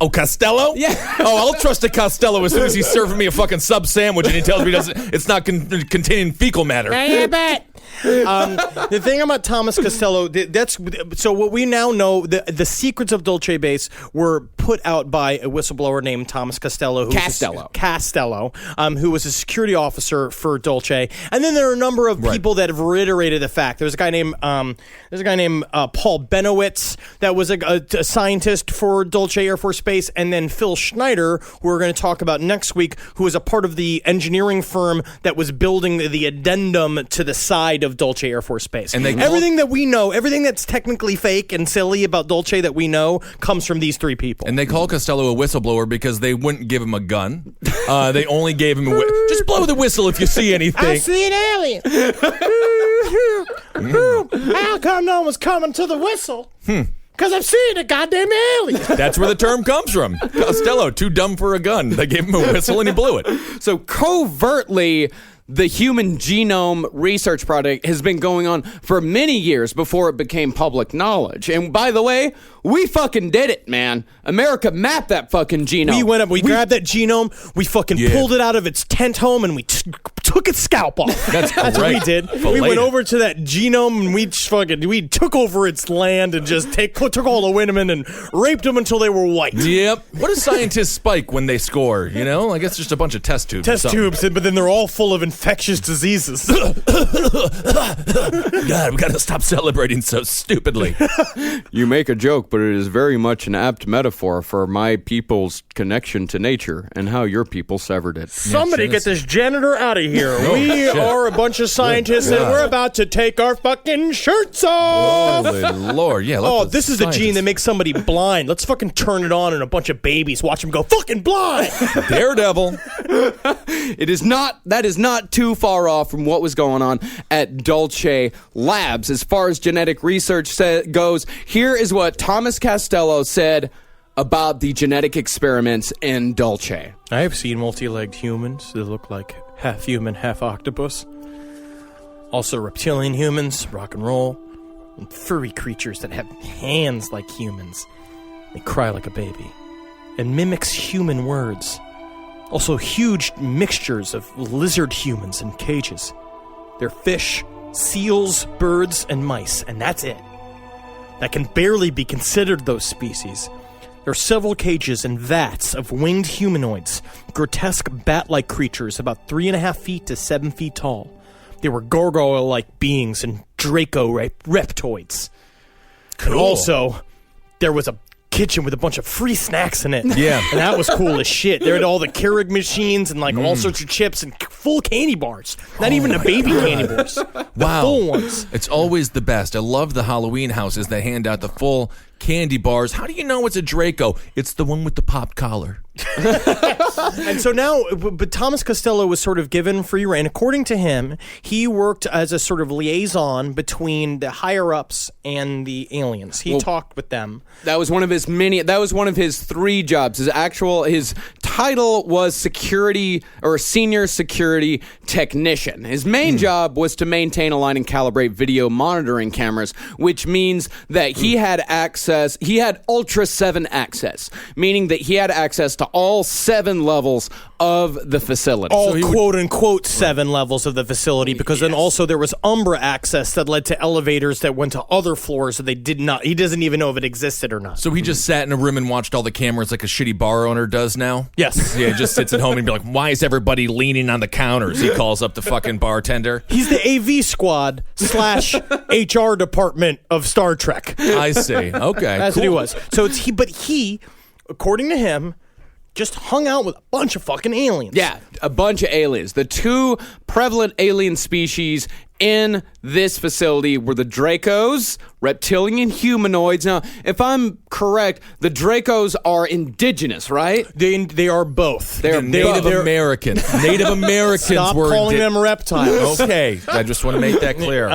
Oh, Costello? Yeah. Oh, I'll trust a Costello as soon as he's serving me a fucking sub sandwich and he tells me it's not containing fecal matter. I bet. The thing about Thomas Costello, so what we now know, the secrets of Dulce Base were put out by a whistleblower named Thomas Costello. Who was a security officer for Dulce. And then there are a number of people that have reiterated the fact. There's a guy named Paul Benowitz that was a scientist for Dulce Air Force Base, and then Phil Schneider, who we're going to talk about next week, who was a part of the engineering firm that was building the addendum to the side of Dulce Air Force Base. And everything that we know, everything that's technically fake and silly about Dulce that we know, comes from these three people. And they call Costello a whistleblower because they wouldn't give him a gun. They only gave him just blow the whistle if you see anything. I see an alien. How come no one's coming to the whistle? Because I'm seeing a goddamn alien. That's where the term comes from. Costello, too dumb for a gun. They gave him a whistle and he blew it. So covertly, the Human Genome Research Project has been going on for many years before it became public knowledge. And by the way, we fucking did it, man. America mapped that fucking genome. We went up, we grabbed that genome, we fucking pulled it out of its tent home, and we took its scalp off. That's what we did. We went over to that genome, and we took over its land and just took all the women and raped them until they were white. Yep. What do scientists spike when they score? You know, I guess just a bunch of test tubes. But then they're all full of infectious diseases. God, we gotta stop celebrating so stupidly. You make a joke, but it is very much an apt metaphor for my people's connection to nature and how your people severed it. Somebody get this janitor out of here. We are a bunch of scientists, and we're about to take our fucking shirts off. Holy Lord, yeah. This is the gene that makes somebody blind. Let's fucking turn it on and a bunch of babies watch them go fucking blind. Daredevil. That is not too far off from what was going on at Dulce Labs. As far as genetic research goes, here is what Thomas Castello said about the genetic experiments in Dulce. I have seen multi-legged humans that look like half human, half octopus. Also reptilian humans, rock and roll, and furry creatures that have hands like humans. They cry like a baby and mimics human words. Also huge mixtures of lizard humans in cages. They're fish, seals, birds, and mice, and that's it. That can barely be considered those species. There are several cages and vats of winged humanoids, grotesque bat-like creatures about 3.5 feet to 7 feet tall. They were gargoyle-like beings and Draco reptoids. Cool. And also, there was a kitchen with a bunch of free snacks in it. Yeah. And that was cool as shit. There had all the Keurig machines and like all sorts of chips and full candy bars. Not even the baby candy bars. Wow. The full ones. It's always the best. I love the Halloween houses that hand out the full candy bars. How do you know it's a Draco? It's the one with the popped collar. And so now, but Thomas Costello was sort of given free rein. According to him, he worked as a sort of liaison between the higher-ups and the aliens. He talked with them. That was one of his three jobs. His title was security or senior security technician. His main job was to maintain, align, and calibrate video monitoring cameras, which means that he had Ultra 7 access, meaning that he had access to all 7 levels of the facility. All quote-unquote 7 levels of the facility, because then also there was Umbra access that led to elevators that went to other floors that he doesn't even know if it existed or not. So he just sat in a room and watched all the cameras like a shitty bar owner does now? Yes. Yeah, he just sits at home and be like, why is everybody leaning on the counters? He calls up the fucking bartender. He's the AV squad / HR department of Star Trek. I see. Okay. That's what he was. So but he, according to him, just hung out with a bunch of fucking aliens. Yeah, a bunch of aliens. The two prevalent alien species in this facility were the Dracos, reptilian humanoids. Now, if I'm correct, the Dracos are indigenous, right? They are both. They're Native Americans. Native Americans Stop were calling them reptiles. Okay, I just want to make that clear.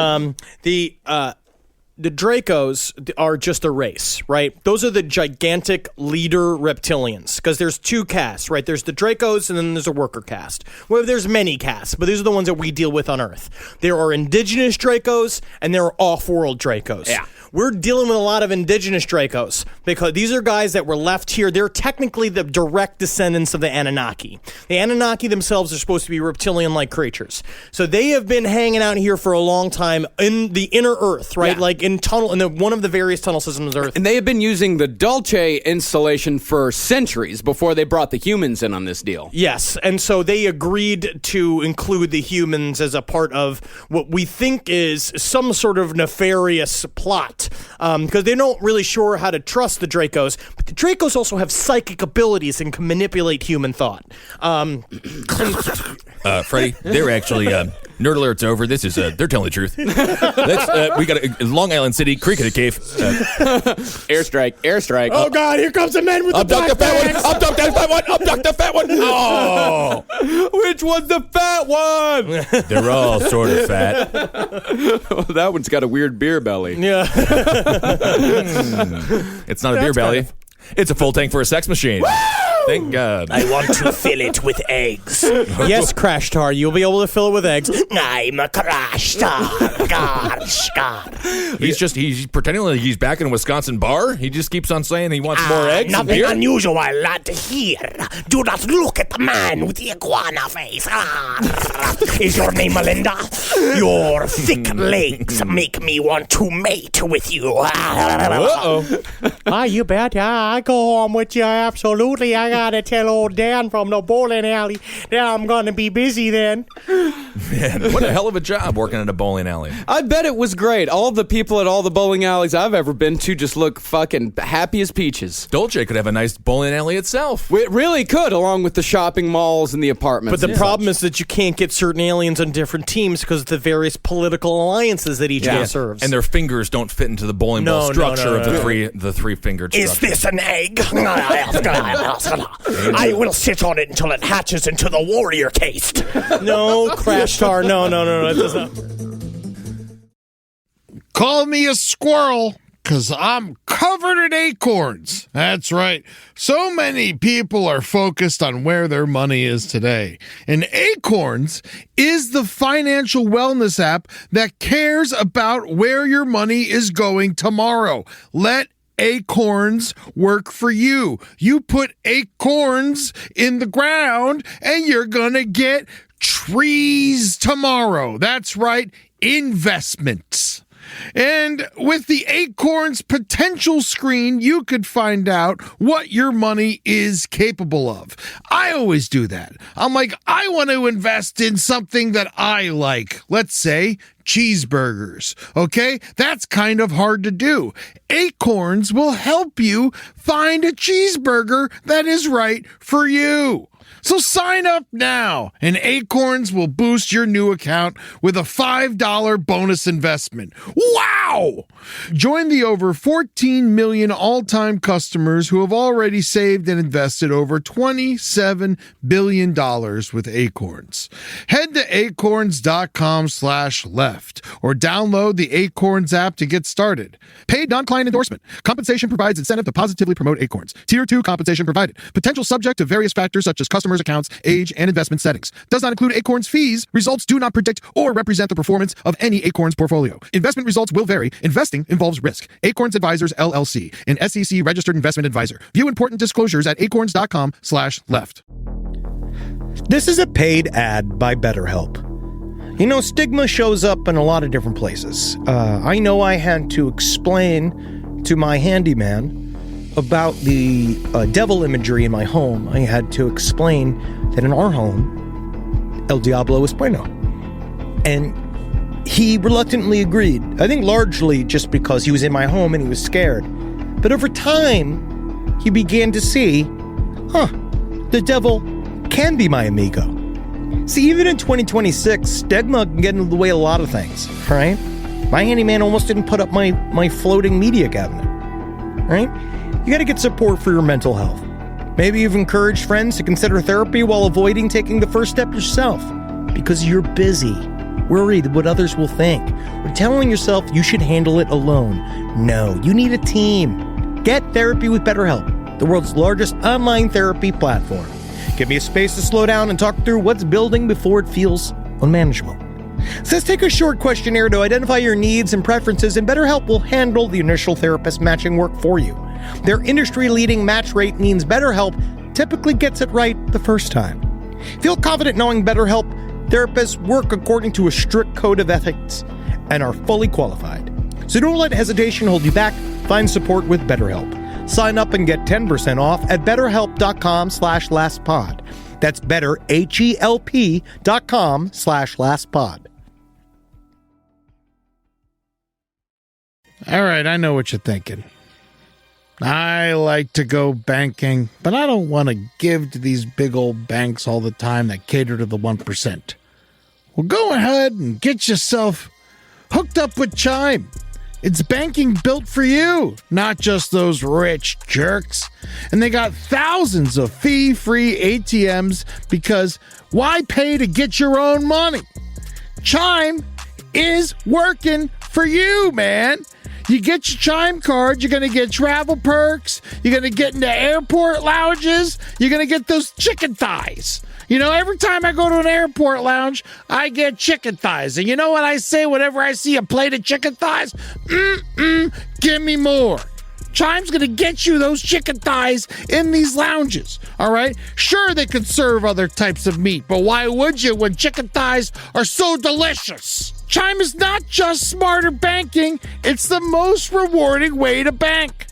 The Dracos are just a race, right? Those are the gigantic leader reptilians, because there's two castes, right? There's the Dracos and then there's a worker caste. Well, there's many castes, but these are the ones that we deal with on Earth. There are indigenous Dracos and there are off-world Dracos. Yeah. We're dealing with a lot of indigenous Dracos because these are guys that were left here. They're technically the direct descendants of the Anunnaki. The Anunnaki themselves are supposed to be reptilian-like creatures. So they have been hanging out here for a long time in the inner Earth, right? Yeah. Like in one of the various tunnel systems of Earth. And they have been using the Dulce installation for centuries before they brought the humans in on this deal. Yes, and so they agreed to include the humans as a part of what we think is some sort of nefarious plot. Because they're not really sure how to trust the Dracos, but the Dracos also have psychic abilities and can manipulate human thought. Freddie, they're actually nerd alert's over. This is they're telling the truth. We got Long Island City, Creek of the Cave. Airstrike. Oh God! Here comes the men with the Abduct the fat backpacks. one. Abduct the fat one. Abduct the fat one. Oh, Which one's the fat one? they're all sort of fat. Oh, that one's got a weird beer belly. Yeah. It's not a beer belly. It's a full tank for a sex machine. Thank God. I want to fill it with eggs. Yes, Crash Tar, you'll be able to fill it with eggs. I'm a crash star. He's pretending like he's back in a Wisconsin bar. He just keeps on saying he wants more eggs. and Nothing beer. unusual here. Do not look at the man with the iguana face. Is your name Melinda? Your thick legs make me want to mate with you. Ah, you bet. I go home with you. Absolutely. I gotta tell old Dan from the bowling alley that I'm gonna be busy then. Man, what a hell of a job working at a bowling alley. I bet it was great. All the people at all the bowling alleys I've ever been to just look fucking happy as peaches. Dolce could have a nice bowling alley itself. It really could, along with the shopping malls and the apartments. But the problem is that you can't get certain aliens on different teams because of the various political alliances that each one serves. And their fingers don't fit into the bowling ball structure of the three-fingered Is structure. this an egg? I will sit on it until it hatches into the warrior caste. No, Crash Tar. No. It does not. Call me a squirrel, because I'm covered in acorns. That's right. So many people are focused on where their money is today. And Acorns is the financial wellness app that cares about where your money is going tomorrow. Let Acorns work for you. You put acorns in the ground and you're gonna get trees tomorrow. That's right, investments. And with the Acorns potential screen, you could find out what your money is capable of. I always do that. I'm like, I want to invest in something that I like. Let's say cheeseburgers. Okay? That's kind of hard to do. Acorns will help you find a cheeseburger that is right for you. So sign up now, and Acorns will boost your new account with a $5 bonus investment. Wow! Join the over 14 million all-time customers who have already saved and invested over $27 billion with Acorns. Head to acorns.com/left or download the Acorns app to get started. Paid non-client endorsement. Compensation provides incentive to positively promote Acorns. Tier 2 compensation provided. Potential subject to various factors such as customers' accounts, age, and investment settings. Does not include Acorns fees. Results do not predict or represent the performance of any Acorns portfolio. Investment results will vary. Investing involves risk. Acorns Advisors, LLC, an SEC registered investment advisor. View important disclosures at acorns.com/left. This is a paid ad by BetterHelp. You know, stigma shows up in a lot of different places. I know I had to explain to my handyman about the devil imagery in my home. I had to explain that in our home, El Diablo es bueno. And he reluctantly agreed. I think largely just because he was in my home and he was scared. But over time, he began to see, the devil can be my amigo. See, even in 2026, stigma can get in the way of a lot of things, right? My handyman almost didn't put up my floating media cabinet, right? You gotta get support for your mental health. Maybe you've encouraged friends to consider therapy while avoiding taking the first step yourself because you're busy, worried what others will think, or telling yourself you should handle it alone. No, you need a team. Get therapy with BetterHelp, the world's largest online therapy platform. Give me a space to slow down and talk through what's building before it feels unmanageable. So let's take a short questionnaire to identify your needs and preferences, and BetterHelp will handle the initial therapist matching work for you. Their industry-leading match rate means BetterHelp typically gets it right the first time. Feel confident knowing BetterHelp therapists work according to a strict code of ethics and are fully qualified. So don't let hesitation hold you back. Find support with BetterHelp. Sign up and get 10% off at betterhelp.com/lastpod. That's betterhelp.com/lastpod. All right, I know what you're thinking. I like to go banking, but I don't want to give to these big old banks all the time that cater to the 1%. Well, go ahead and get yourself hooked up with Chime. It's banking built for you, not just those rich jerks. And they got thousands of fee-free ATMs because why pay to get your own money? Chime is working for you, man. You get your Chime card, you're going to get travel perks, you're going to get into airport lounges, you're going to get those chicken thighs. You know, every time I go to an airport lounge, I get chicken thighs. And you know what I say whenever I see a plate of chicken thighs? Give me more. Chime's going to get you those chicken thighs in these lounges, all right? Sure, they can serve other types of meat, but why would you when chicken thighs are so delicious? Chime is not just smarter banking, it's the most rewarding way to bank.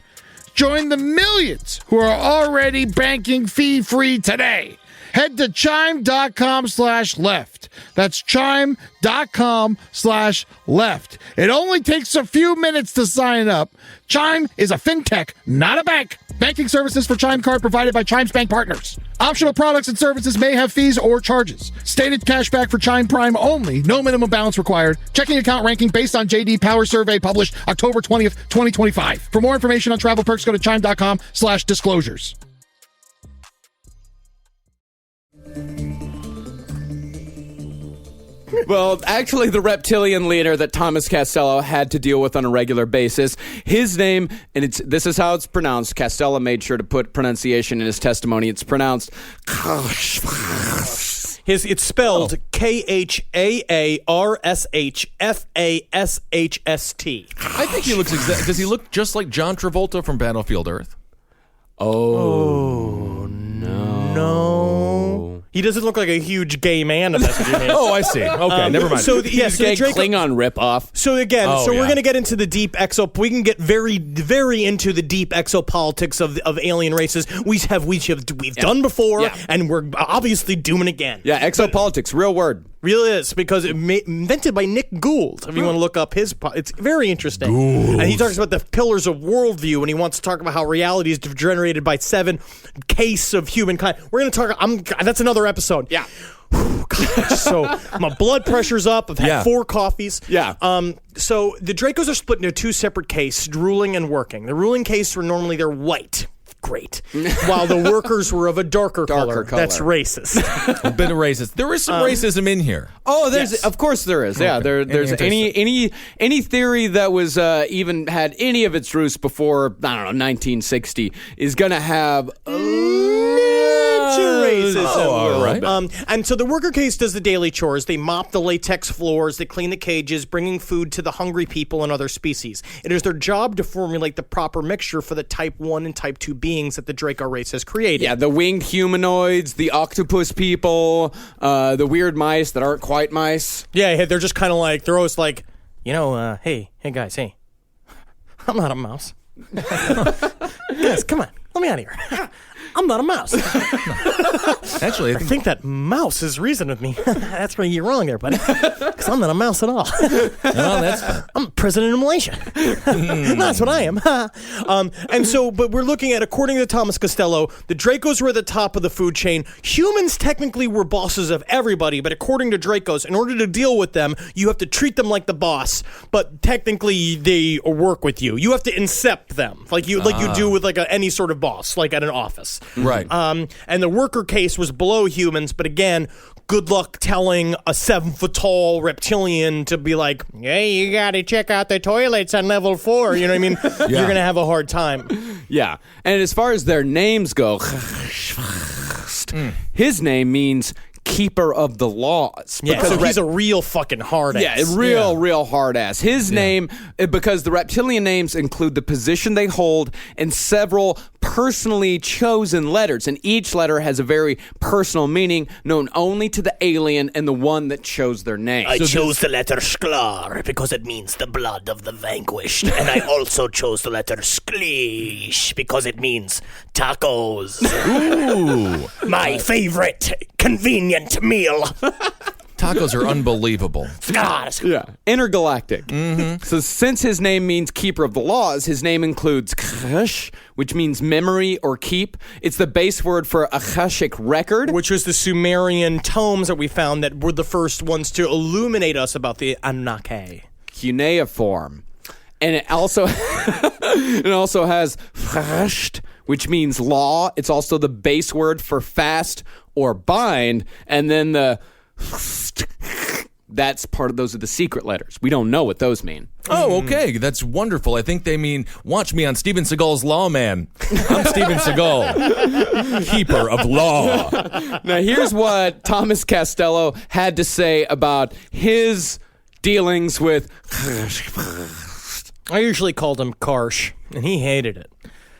Join the millions who are already banking fee-free today. Head to chime.com/left. That's chime.com/left. It only takes a few minutes to sign up. Chime is a fintech, not a bank. Banking services for Chime Card provided by Chime's bank partners. Optional products and services may have fees or charges. Stated cashback for Chime Prime only. No minimum balance required. Checking account ranking based on JD Power Survey published October 20th, 2025. For more information on travel perks, go to chime.com/disclosures. Well, actually, the reptilian leader that Thomas Costello had to deal with on a regular basis, his name, and this is how it's pronounced. Costello made sure to put pronunciation in his testimony. It's pronounced Kkhhhh-sshh-fahsh-sst. It's spelled Khaarshfasst. I think he looks does he look just like John Travolta from Battlefield Earth? Oh, no. He doesn't look like a huge gay man, if that's what you mean. Oh, I see. Okay, never mind. So, yes, He's a Klingon ripoff. So again, Oh, we're yeah. going to get into the deep we can get very, very into the deep exopolitics of alien races. We've done before, Yeah. and we're obviously doing it again. Yeah, exopolitics, real word. Really is, because invented by Nick Gould. If you want to look up it's very interesting. And he talks about the pillars of worldview, and he wants to talk about how reality is generated by 7 case of humankind. We're going to talk. That's another episode. Yeah. God, so my blood pressure's up. I've had 4 coffees. Yeah. So the Dracos are split into 2 separate cases, ruling and working. The ruling case they're white. Great. While the workers were of a darker color. That's racist. A bit of racist. There is some racism in here. Oh, of course there is. Yeah, there's any theory that was even had any of its roots before, I don't know, 1960 is gonna have racism. all right. And so the worker case does the daily chores. They mop the latex floors. They clean the cages, bringing food to the hungry people and other species. It is their job to formulate the proper mixture for the Type 1 and Type 2 beings that the Draco race has created. Yeah, the winged humanoids, the octopus people, the weird mice that aren't quite mice. Yeah, they're just kind of like, they're always like, hey guys, hey, I'm not a mouse. Guys, come on, let me out of here. I'm not a mouse. Actually, I think that mouse is reasoning with me. That's where you're wrong there, buddy. Because I'm not a mouse at all. that's fine. I'm president of Malaysia. That's what I am. But we're looking at, according to Thomas Costello, the Dracos were at the top of the food chain. Humans technically were bosses of everybody, but according to Dracos, in order to deal with them, you have to treat them like the boss, but technically they work with you. You have to incept them, like you do with like any sort of boss, like at an office. Right. And the worker case was below humans, but again, good luck telling a 7-foot-tall reptilian to be like, hey, you gotta check out the toilets on level 4. You know what I mean? You're gonna have a hard time. Yeah. And as far as their names go, his name means keeper of the laws. Yeah, so he's a real fucking hard ass. Yeah, real hard ass. His name, because the reptilian names include the position they hold and several personally chosen letters, and each letter has a very personal meaning known only to the alien and the one that chose their name. I chose the letter Sklar because it means the blood of the vanquished, and I also chose the letter Sklish because it means tacos. Ooh. My favorite convenient meal. Tacos are unbelievable. Yeah, intergalactic. Mm-hmm. So since his name means keeper of the laws, his name includes Kkhhh-sshh, which means memory or keep. It's the base word for Akashic record, which was the Sumerian tomes that we found that were the first ones to illuminate us about the Anunnaki. Cuneiform. And it also has Kkhhh-sshh, which means law. It's also the base word for fast or bind. And then those are the secret letters. We don't know what those mean. Oh, okay. That's wonderful. I think they mean, watch me on Steven Seagal's Lawman. I'm Steven Seagal, keeper of law. Now, here's what Thomas Costello had to say about his dealings with... I usually called him Karsh, and he hated it.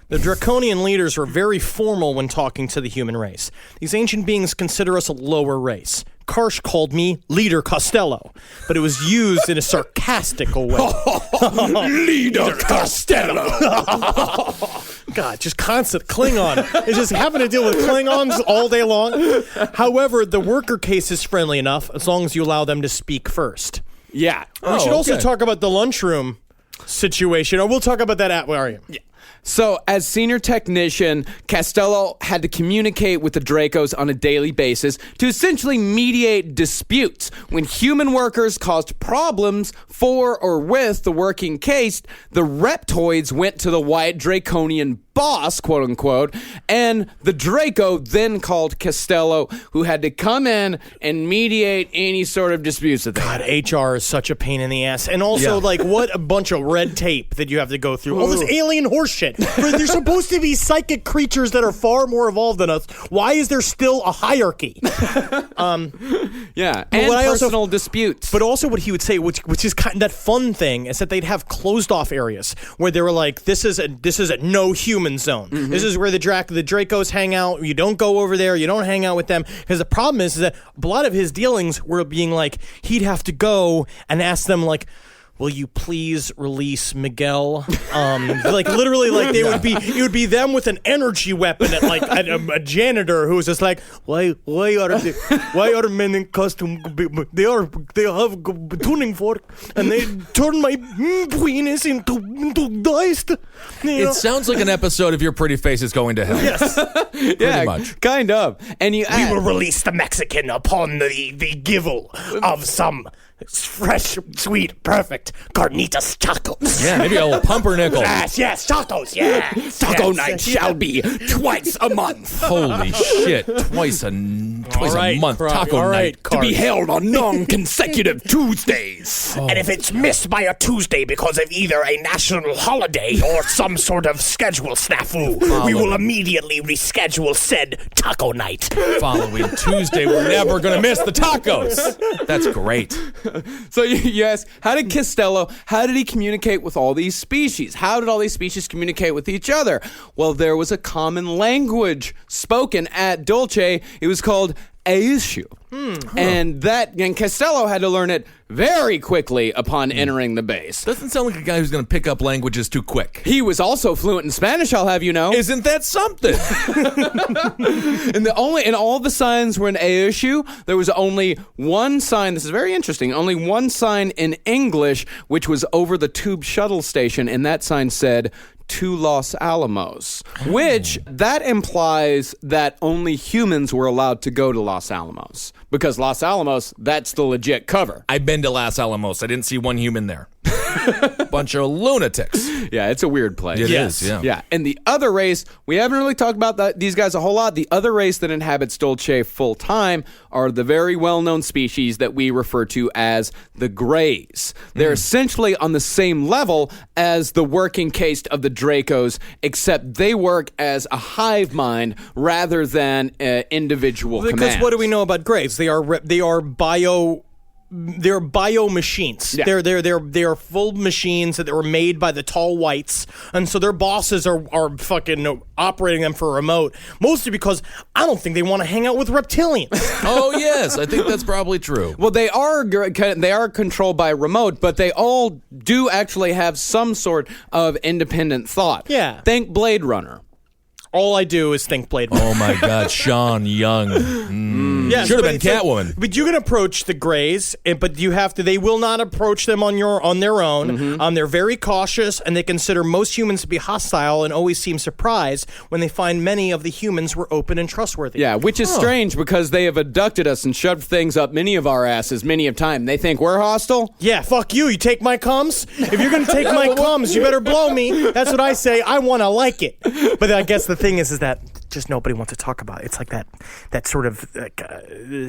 The draconian leaders were very formal when talking to the human race. These ancient beings consider us a lower race. Karsh called me Leader Costello, but it was used in a sarcastical way. Leader Costello. God, just constant Klingon. It's just having to deal with Klingons all day long. However, the worker case is friendly enough as long as you allow them to speak first. Yeah. We should also talk about the lunchroom situation, or we'll talk about that at where are you? Yeah. So, as senior technician, Costello had to communicate with the Dracos on a daily basis to essentially mediate disputes. When human workers caused problems for or with the working case, the reptoids went to the white draconian boss, quote unquote, and the Draco then called Costello, who had to come in and mediate any sort of disputes that they had. HR is such a pain in the ass. And also, what a bunch of red tape that you have to go through. All this alien horseshit. They're supposed to be psychic creatures that are far more evolved than us. Why is there still a hierarchy? And personal disputes. But also what he would say, which is kind of that fun thing, is that they'd have closed off areas where they were like, this is a no human zone. Mm-hmm. This is where the Dracos hang out. You don't go over there. You don't hang out with them. Because the problem is that a lot of his dealings were being like, he'd have to go and ask them like, will you please release Miguel? Literally, it would be them with an energy weapon at a janitor who's just like, why are men in costume? They have a tuning fork and they turn my penis into dust. It sounds like an episode of Your Pretty Face is Going to Hell. Yes, pretty much, kind of. And we will release the Mexican upon the givel of some fresh, sweet, perfect carnitas tacos. Yeah, maybe a little pumpernickel. Yes, tacos, yeah. Taco night shall be twice a month. Holy shit, twice a month taco night. To be held on non-consecutive Tuesdays. And if it's missed by a Tuesday because of either a national holiday or some sort of schedule snafu, we will immediately reschedule said taco night. Following Tuesday, we're never going to miss the tacos. That's great. So you ask, how did he communicate with all these species? How did all these species communicate with each other? Well, there was a common language spoken at Dulce. It was called Aishu. And Costello had to learn it very quickly upon entering the base. Doesn't sound like a guy who's going to pick up languages too quick. He was also fluent in Spanish, I'll have you know. Isn't that something? And all the signs were in Aoshu. There was only one sign. This is very interesting. Only one sign in English, which was over the tube shuttle station, and that sign said, "To Los Alamos," which that implies that only humans were allowed to go to Los Alamos, because Los Alamos, that's the legit cover. I've been to Los Alamos. I didn't see one human there. Bunch of lunatics. Yeah, it's a weird place. It is, yeah. Yeah, and the other race, we haven't really talked about these guys a whole lot. The other race that inhabits Dulce full time are the very well-known species that we refer to as the Greys. They're essentially on the same level as the working caste of the Dracos, except they work as a hive mind rather than individual Because commands. what do we know about Greys? They are bio. They're bio machines. Yeah. They're full machines that were made by the tall whites, and so their bosses are fucking operating them for a remote. Mostly because I don't think they want to hang out with reptilians. Oh yes, I think that's probably true. Well, they are controlled by remote, but they all do actually have some sort of independent thought. Yeah. Think Blade Runner. All I do is think Blade Runner. Oh my God, Sean Young. Yes, Should have but been it's like- Catwoman. but you can approach the Greys, but you have to. They will not approach them on their own. They're very cautious, and they consider most humans to be hostile, and always seem surprised when they find many of the humans were open and trustworthy. Yeah, which is strange because they have abducted us and shoved things up many of our asses many of time. They think we're hostile? Yeah, fuck you. You take my cums? If you're going to take my cums, you better blow me. That's what I say. I want to like it. But I guess the thing is that just nobody wants to talk about it. It's like that sort of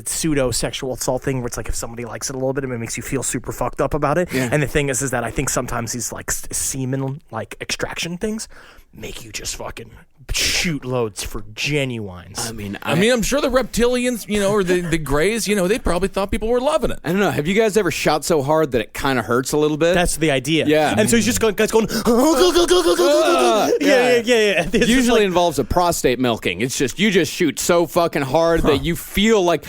pseudo-sexual assault thing where it's like if somebody likes it a little bit, it makes you feel super fucked up about it. Yeah. And the thing is that I think sometimes these like semen like extraction things make you just fucking shoot loads for genuines. I mean, I'm sure the reptilians, or the Greys, they probably thought people were loving it. I don't know. Have you guys ever shot so hard that it kind of hurts a little bit? That's the idea. Yeah. And so he's just going, yeah. It's usually involves a prostate milking. It's just you just shoot so fucking hard that you feel like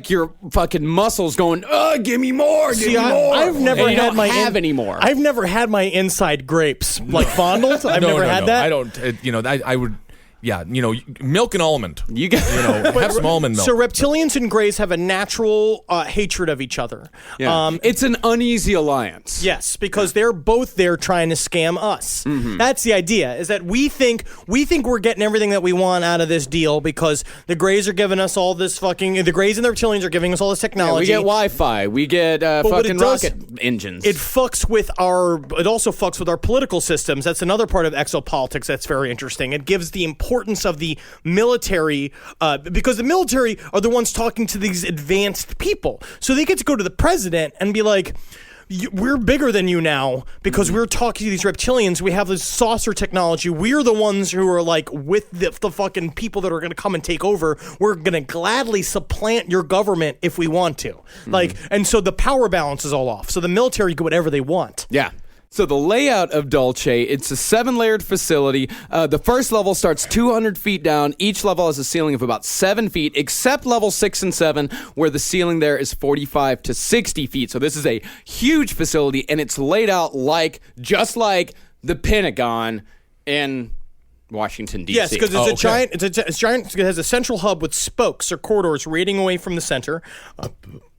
your fucking muscles going, give me more, give me more. I've never had my anymore. I've never had my inside grapes like fondled. I've never had that. I don't. I would. Yeah, milk and almond. You get, have some almond milk. So reptilians and Greys have a natural hatred of each other. Yeah. It's an uneasy alliance. Yes, because they're both there trying to scam us. That's the idea, is that we think we're getting everything that we want out of this deal because the Greys are giving us all this the Greys and the reptilians are giving us all this technology. Yeah, we get Wi-Fi. We get fucking rocket engines. It also fucks with our political systems. That's another part of exopolitics that's very interesting. It gives the importance of the military, because the military are the ones talking to these advanced people. So they get to go to the president and be like, we're bigger than you now because we're talking to these reptilians. We have this saucer technology. We're the ones who are like with the fucking people that are going to come and take over. We're going to gladly supplant your government if we want to. And so the power balance is all off. So the military get whatever they want. Yeah. So the layout of Dulce, it's a 7-layered facility. The first level starts 200 feet down. Each level has a ceiling of about 7 feet, except level 6 and 7, where the ceiling there is 45 to 60 feet. So this is a huge facility, and it's laid out just like the Pentagon in Washington, D.C. Yes, because it's giant. It's giant. It has a central hub with spokes or corridors radiating away from the center.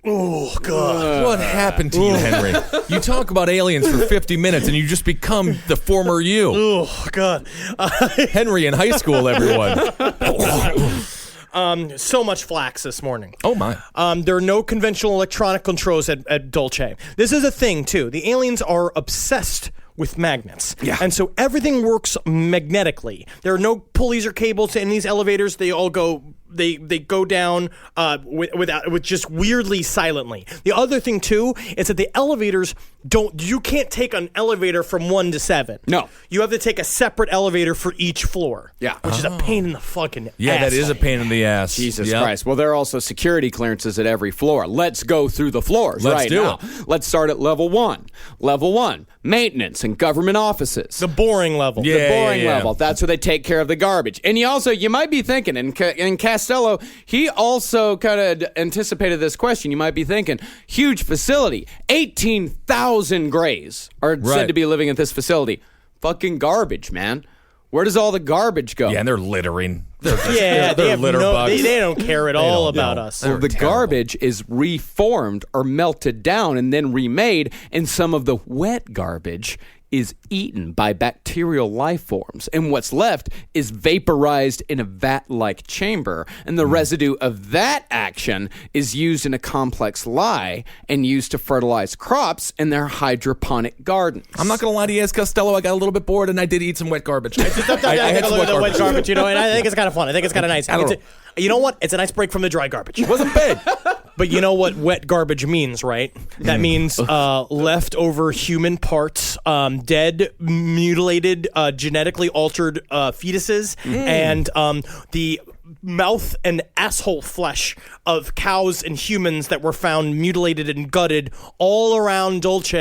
Oh, God. What happened to you, Henry? You talk about aliens for 50 minutes and you just become the former you. Oh, God. Henry in high school, everyone. So much flax this morning. Oh, my. There are no conventional electronic controls at Dulce. This is a thing, too. The aliens are obsessed with magnets. Yeah. And so everything works magnetically. There are no pulleys or cables in these elevators. They all go... They go down with just weirdly silently. The other thing too is that the elevators you can't take an elevator from 1 to 7. No, you have to take a separate elevator for each floor. Yeah, which is a pain in the fucking ass. That is a pain in the ass. Jesus Christ. Well, there are also security clearances at every floor. Let's go through the floors right now. Let's start at level 1. Level 1, maintenance and government offices. The boring level. The boring level. That's where they take care of the garbage. And you might be thinking in Costello, he also kind of anticipated this question. You might be thinking, huge facility, 18,000 Greys are said to be living at this facility. Fucking garbage, man. Where does all the garbage go? Yeah, and they're littering. They're they have litter bugs. They don't care at all about us. Well, the garbage is reformed or melted down and then remade, and some of the wet garbage is eaten by bacterial life forms, and what's left is vaporized in a vat-like chamber, and the residue of that action is used in a complex lye and used to fertilize crops in their hydroponic gardens. I'm not going to lie to you, as Costello, I got a little bit bored, and I did eat some wet garbage. I had some wet garbage, and I think it's kind of fun. I think it's kind of nice. You know what? It's a nice break from the dry garbage. It wasn't bad. But you know what wet garbage means, right? That means leftover human parts, dead, mutilated, genetically altered fetuses, and the mouth and asshole flesh of cows and humans that were found mutilated and gutted all around Dulce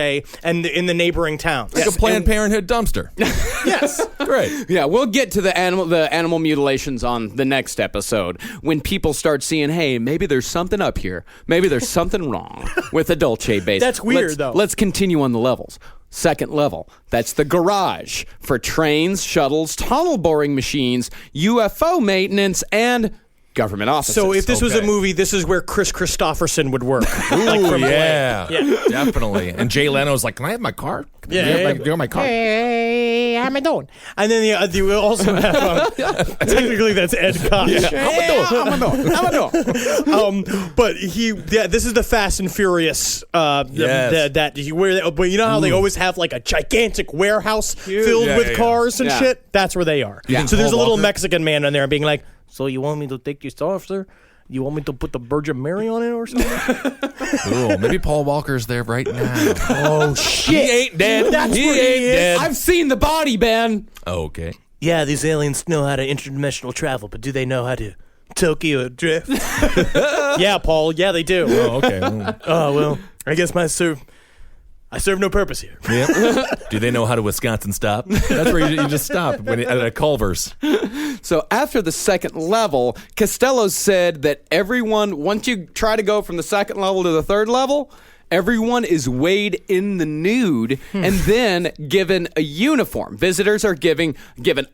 and in the neighboring towns. Like a Planned Parenthood dumpster. Yes. Great. Yeah, we'll get to the animal mutilations on the next episode when people start seeing, hey, maybe there's something up here. Maybe there's something wrong with the Dulce base. That's weird, though. Let's continue on the levels. Second level, that's the garage for trains, shuttles, tunnel boring machines, UFO maintenance, and government offices. So if this was a movie, this is where Chris Christopherson would work. Ooh, yeah, definitely. And Jay Leno's like, can I have my car? Can I have my car? Hey, how am I doing? And then we also have, technically that's Ed Koch. But this is the Fast and Furious. But you know how they always have like a gigantic warehouse filled with cars and shit? That's where they are. Yeah. So there's a little Mexican man in there being like, so you want me to take your stuff, sir? You want me to put the Virgin Mary on it or something? Ooh, maybe Paul Walker's there right now. Oh, shit. He ain't dead. He ain't dead. I've seen the body, Ben. Okay. Yeah, these aliens know how to interdimensional travel, but do they know how to Tokyo drift? Yeah, Paul. Yeah, they do. Oh, okay. Oh, well, I guess I serve no purpose here. Yep. Do they know how to Wisconsin stop? That's where you just stop at a Culver's. So after the second level, Costello said that everyone, once you try to go from the second level to the third level, everyone is weighed in the nude and then given a uniform. Visitors are given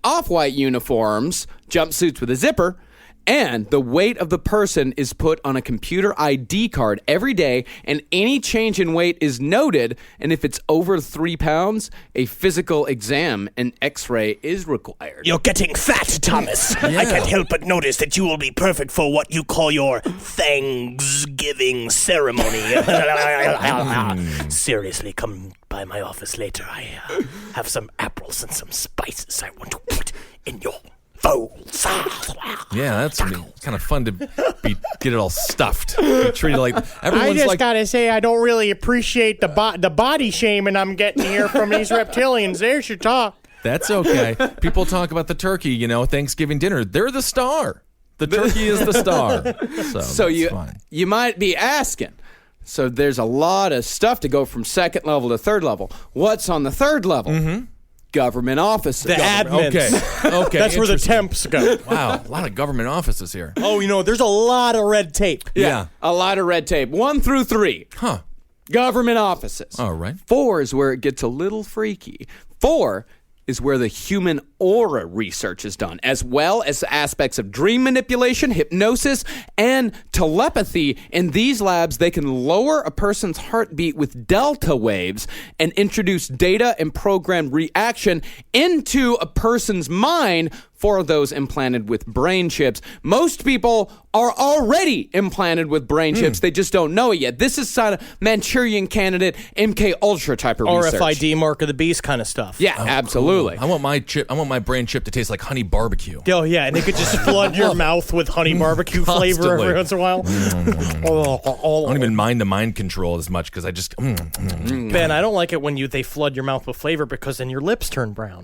off-white uniforms, jumpsuits with a zipper, and the weight of the person is put on a computer ID card every day, and any change in weight is noted, and if it's over 3 pounds, a physical exam and x-ray is required. You're getting fat, Thomas. I can't help but notice that you will be perfect for what you call your Thanksgiving ceremony. Seriously, come by my office later. I have some apples and some spices I want to put in your folds. Yeah, that's kind of fun to get it all stuffed. Be treated like everyone's I just like. gotta say, I don't really appreciate the body shaming I'm getting here from these reptilians. There's your talk. That's okay. People talk about the turkey, Thanksgiving dinner. They're the star. The turkey is the star. So you might be asking. So there's a lot of stuff to go from second level to third level. What's on the third level? Mm-hmm. Government offices. The admins. Okay. That's where the temps go. Wow, a lot of government offices here. Oh, there's a lot of red tape. Yeah. A lot of red tape. 1 through 3. Huh. Government offices. All right. 4 is where it gets a little freaky. 4 is where the human aura research is done, as well as aspects of dream manipulation, hypnosis, and telepathy. In these labs, they can lower a person's heartbeat with delta waves and introduce data and program reaction into a person's mind for those implanted with brain chips. Most people are already implanted with brain chips. They just don't know it yet. This is kind of Manchurian Candidate, MK Ultra type of research. RFID, Mark of the Beast kind of stuff. Yeah, absolutely. Cool. I want my brain chip to taste like honey barbecue. Oh, yeah, and they could just flood your mouth with honey barbecue flavor every once in a while. I don't even mind the mind control as much because I just... Ben, I don't like it when they flood your mouth with flavor because then your lips turn brown.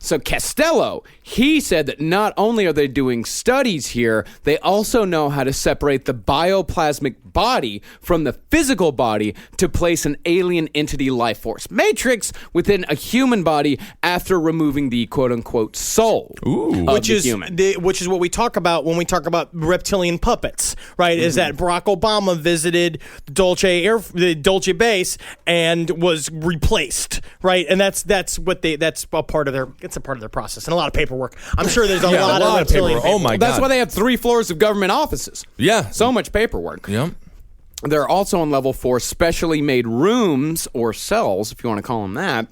So Costello So he said that not only are they doing studies here, they also know how to separate the bioplasmic body from the physical body to place an alien entity life force matrix within a human body after removing the quote-unquote soul of which the is human. which is what we talk about when we talk about reptilian puppets, right? Is that Barack Obama visited the Dulce base and was replaced, right? And that's a part of their process and a lot of paperwork. I'm sure there's a lot of reptilian paperwork. Oh my God. That's why they have 3 floors of government offices. Yeah. So much paperwork. Yep. They're also on level 4 specially made rooms or cells, if you want to call them that.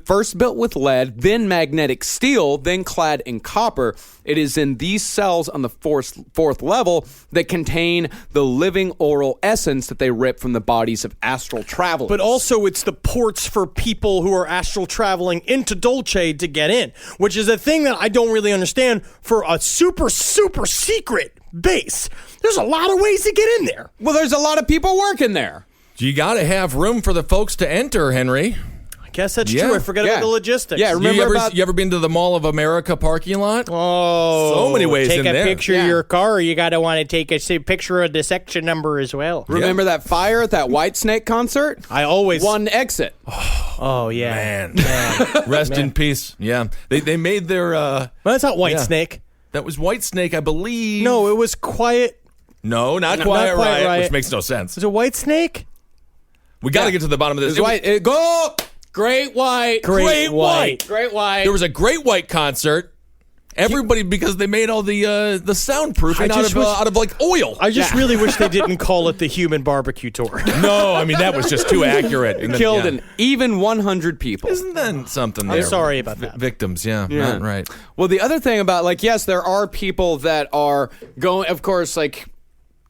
First built with lead, then magnetic steel, then clad in copper. It is in these cells on the fourth level that contain the living oral essence that they rip from the bodies of astral travelers. But also it's the ports for people who are astral traveling into Dulce to get in, which is a thing that I don't really understand for a super, super secret base. There's a lot of ways to get in there. Well, there's a lot of people working there. You got to have room for the folks to enter, Henry. Guess that's true. I forgot about the logistics. Yeah, remember you ever been to the Mall of America parking lot? Oh, so many ways take in a there. picture of your car. You got to want to take a picture of the section number as well. Remember that fire at that Whitesnake concert? I always one exit. Oh yeah, man. Rest in peace. Yeah, they made their. Well, that's not Whitesnake. That was Whitesnake, I believe. No, it was Quiet. No, not Quiet Riot, which makes no sense. Was it Whitesnake? We got to get to the bottom of this. Go. Great White. Great White. Great White. There was a Great White concert. Everybody, because they made all the soundproofing out of like oil. I just really wish they didn't call it the Human Barbecue Tour. No, I mean that was just too accurate. Killed an even 100 people. Isn't that something? I'm sorry about that. Victims, not right. Well, the other thing about yes, there are people that are going, of course,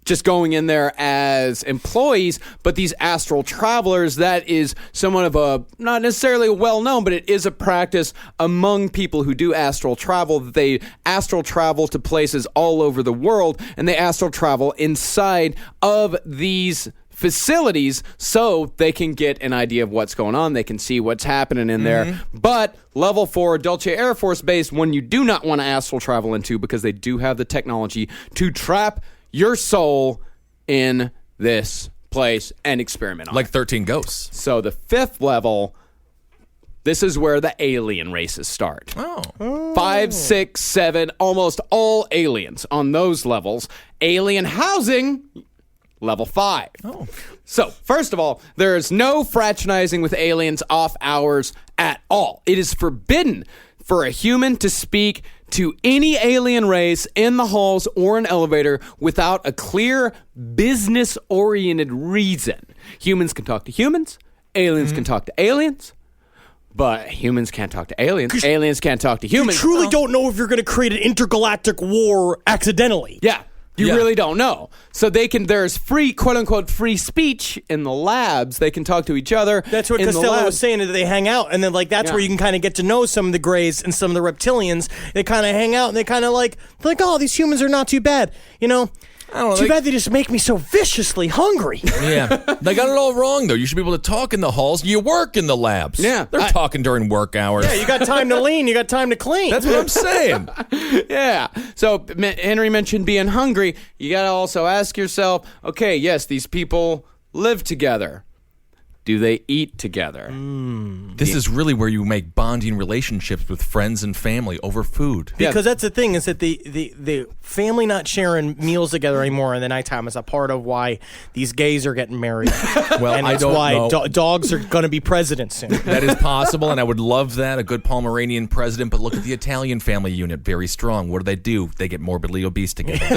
just going in there as employees, but these astral travelers, that is somewhat of a, not necessarily well known, but it is a practice among people who do astral travel. They astral travel to places all over the world, and they astral travel inside of these facilities so they can get an idea of what's going on. They can see what's happening in there. But level 4, Dulce Air Force Base, one you do not want to astral travel into because they do have the technology to trap your soul in this place and experiment on like it. 13 Ghosts. So the 5th level, this is where the alien races start. 5, 6, 7, almost all aliens on those levels. Alien housing, level 5. So, first of all, there is no fraternizing with aliens off hours at all. It is forbidden for a human to speak to any alien race in the halls or an elevator without a clear business-oriented reason. Humans can talk to humans, aliens can talk to aliens, but humans can't talk to aliens. Aliens can't talk to humans. You truly don't know if you're going to create an intergalactic war accidentally. Yeah. You really don't know. So there's free, quote unquote, free speech in the labs. They can talk to each other. That's what Costello was saying, that they hang out. And then, that's where you can kind of get to know some of the Greys and some of the Reptilians. They kind of hang out and they kind of they're like, oh, these humans are not too bad. You know? I don't know. Too bad they just make me so viciously hungry. Yeah. They got it all wrong, though. You should be able to talk in the halls. You work in the labs. Yeah. They're talking during work hours. Yeah, you got time to lean. You got time to clean. That's what I'm saying. Yeah. So Henry mentioned being hungry. You got to also ask yourself, okay, yes, these people live together. Do they eat together? This is really where you make bonding relationships with friends and family over food. Because that's the thing, is that the family not sharing meals together anymore in the nighttime is a part of why these gays are getting married. Well, and I it's don't why know. Dogs are going to be president soon. That is possible, and I would love that, a good Pomeranian president. But look at the Italian family unit, very strong. What do? They get morbidly obese together.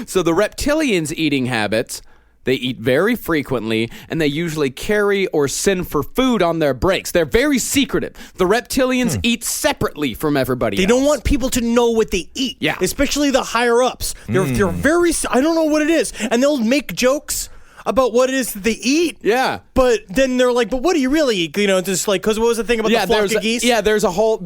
So the reptilians' eating habits, they eat very frequently, and they usually carry or send for food on their breaks. They're very secretive. The reptilians eat separately from everybody else. They don't want people to know what they eat. Yeah. Especially the higher ups. They're very, I don't know what it is. And they'll make jokes about what it is that they eat. Yeah. But then they're like, but what do you really eat? Just like, because what was the thing about the flock of geese? There's a whole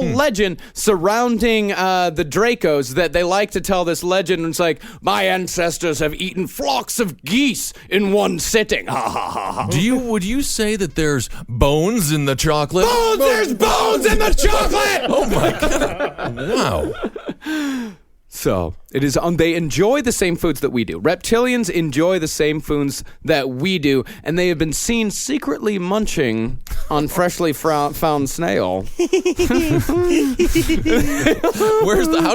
legend surrounding the Dracos that they like to tell this legend. It's like, my ancestors have eaten flocks of geese in one sitting. Ha ha ha ha. Would you say that there's bones in the chocolate? There's bones in the chocolate! Oh my God. Wow. So it is they enjoy the same foods that we do. Reptilians enjoy the same foods that we do, and they have been seen secretly munching on freshly found snail. How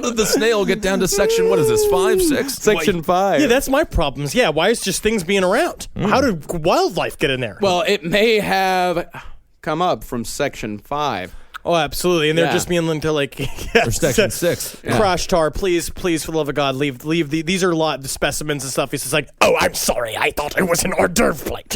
did the snail get down to section, what is this, 5, 6? Section 5. Yeah, that's my problems. Yeah, why is just things being around? How did wildlife get in there? Well, it may have come up from Section 5. Oh, absolutely. And they're just being into like Or section 6. Crash tar, please, for the love of God, leave these are the specimens and stuff. He's just like, Oh, I'm sorry. I thought it was an hors d'oeuvre plate.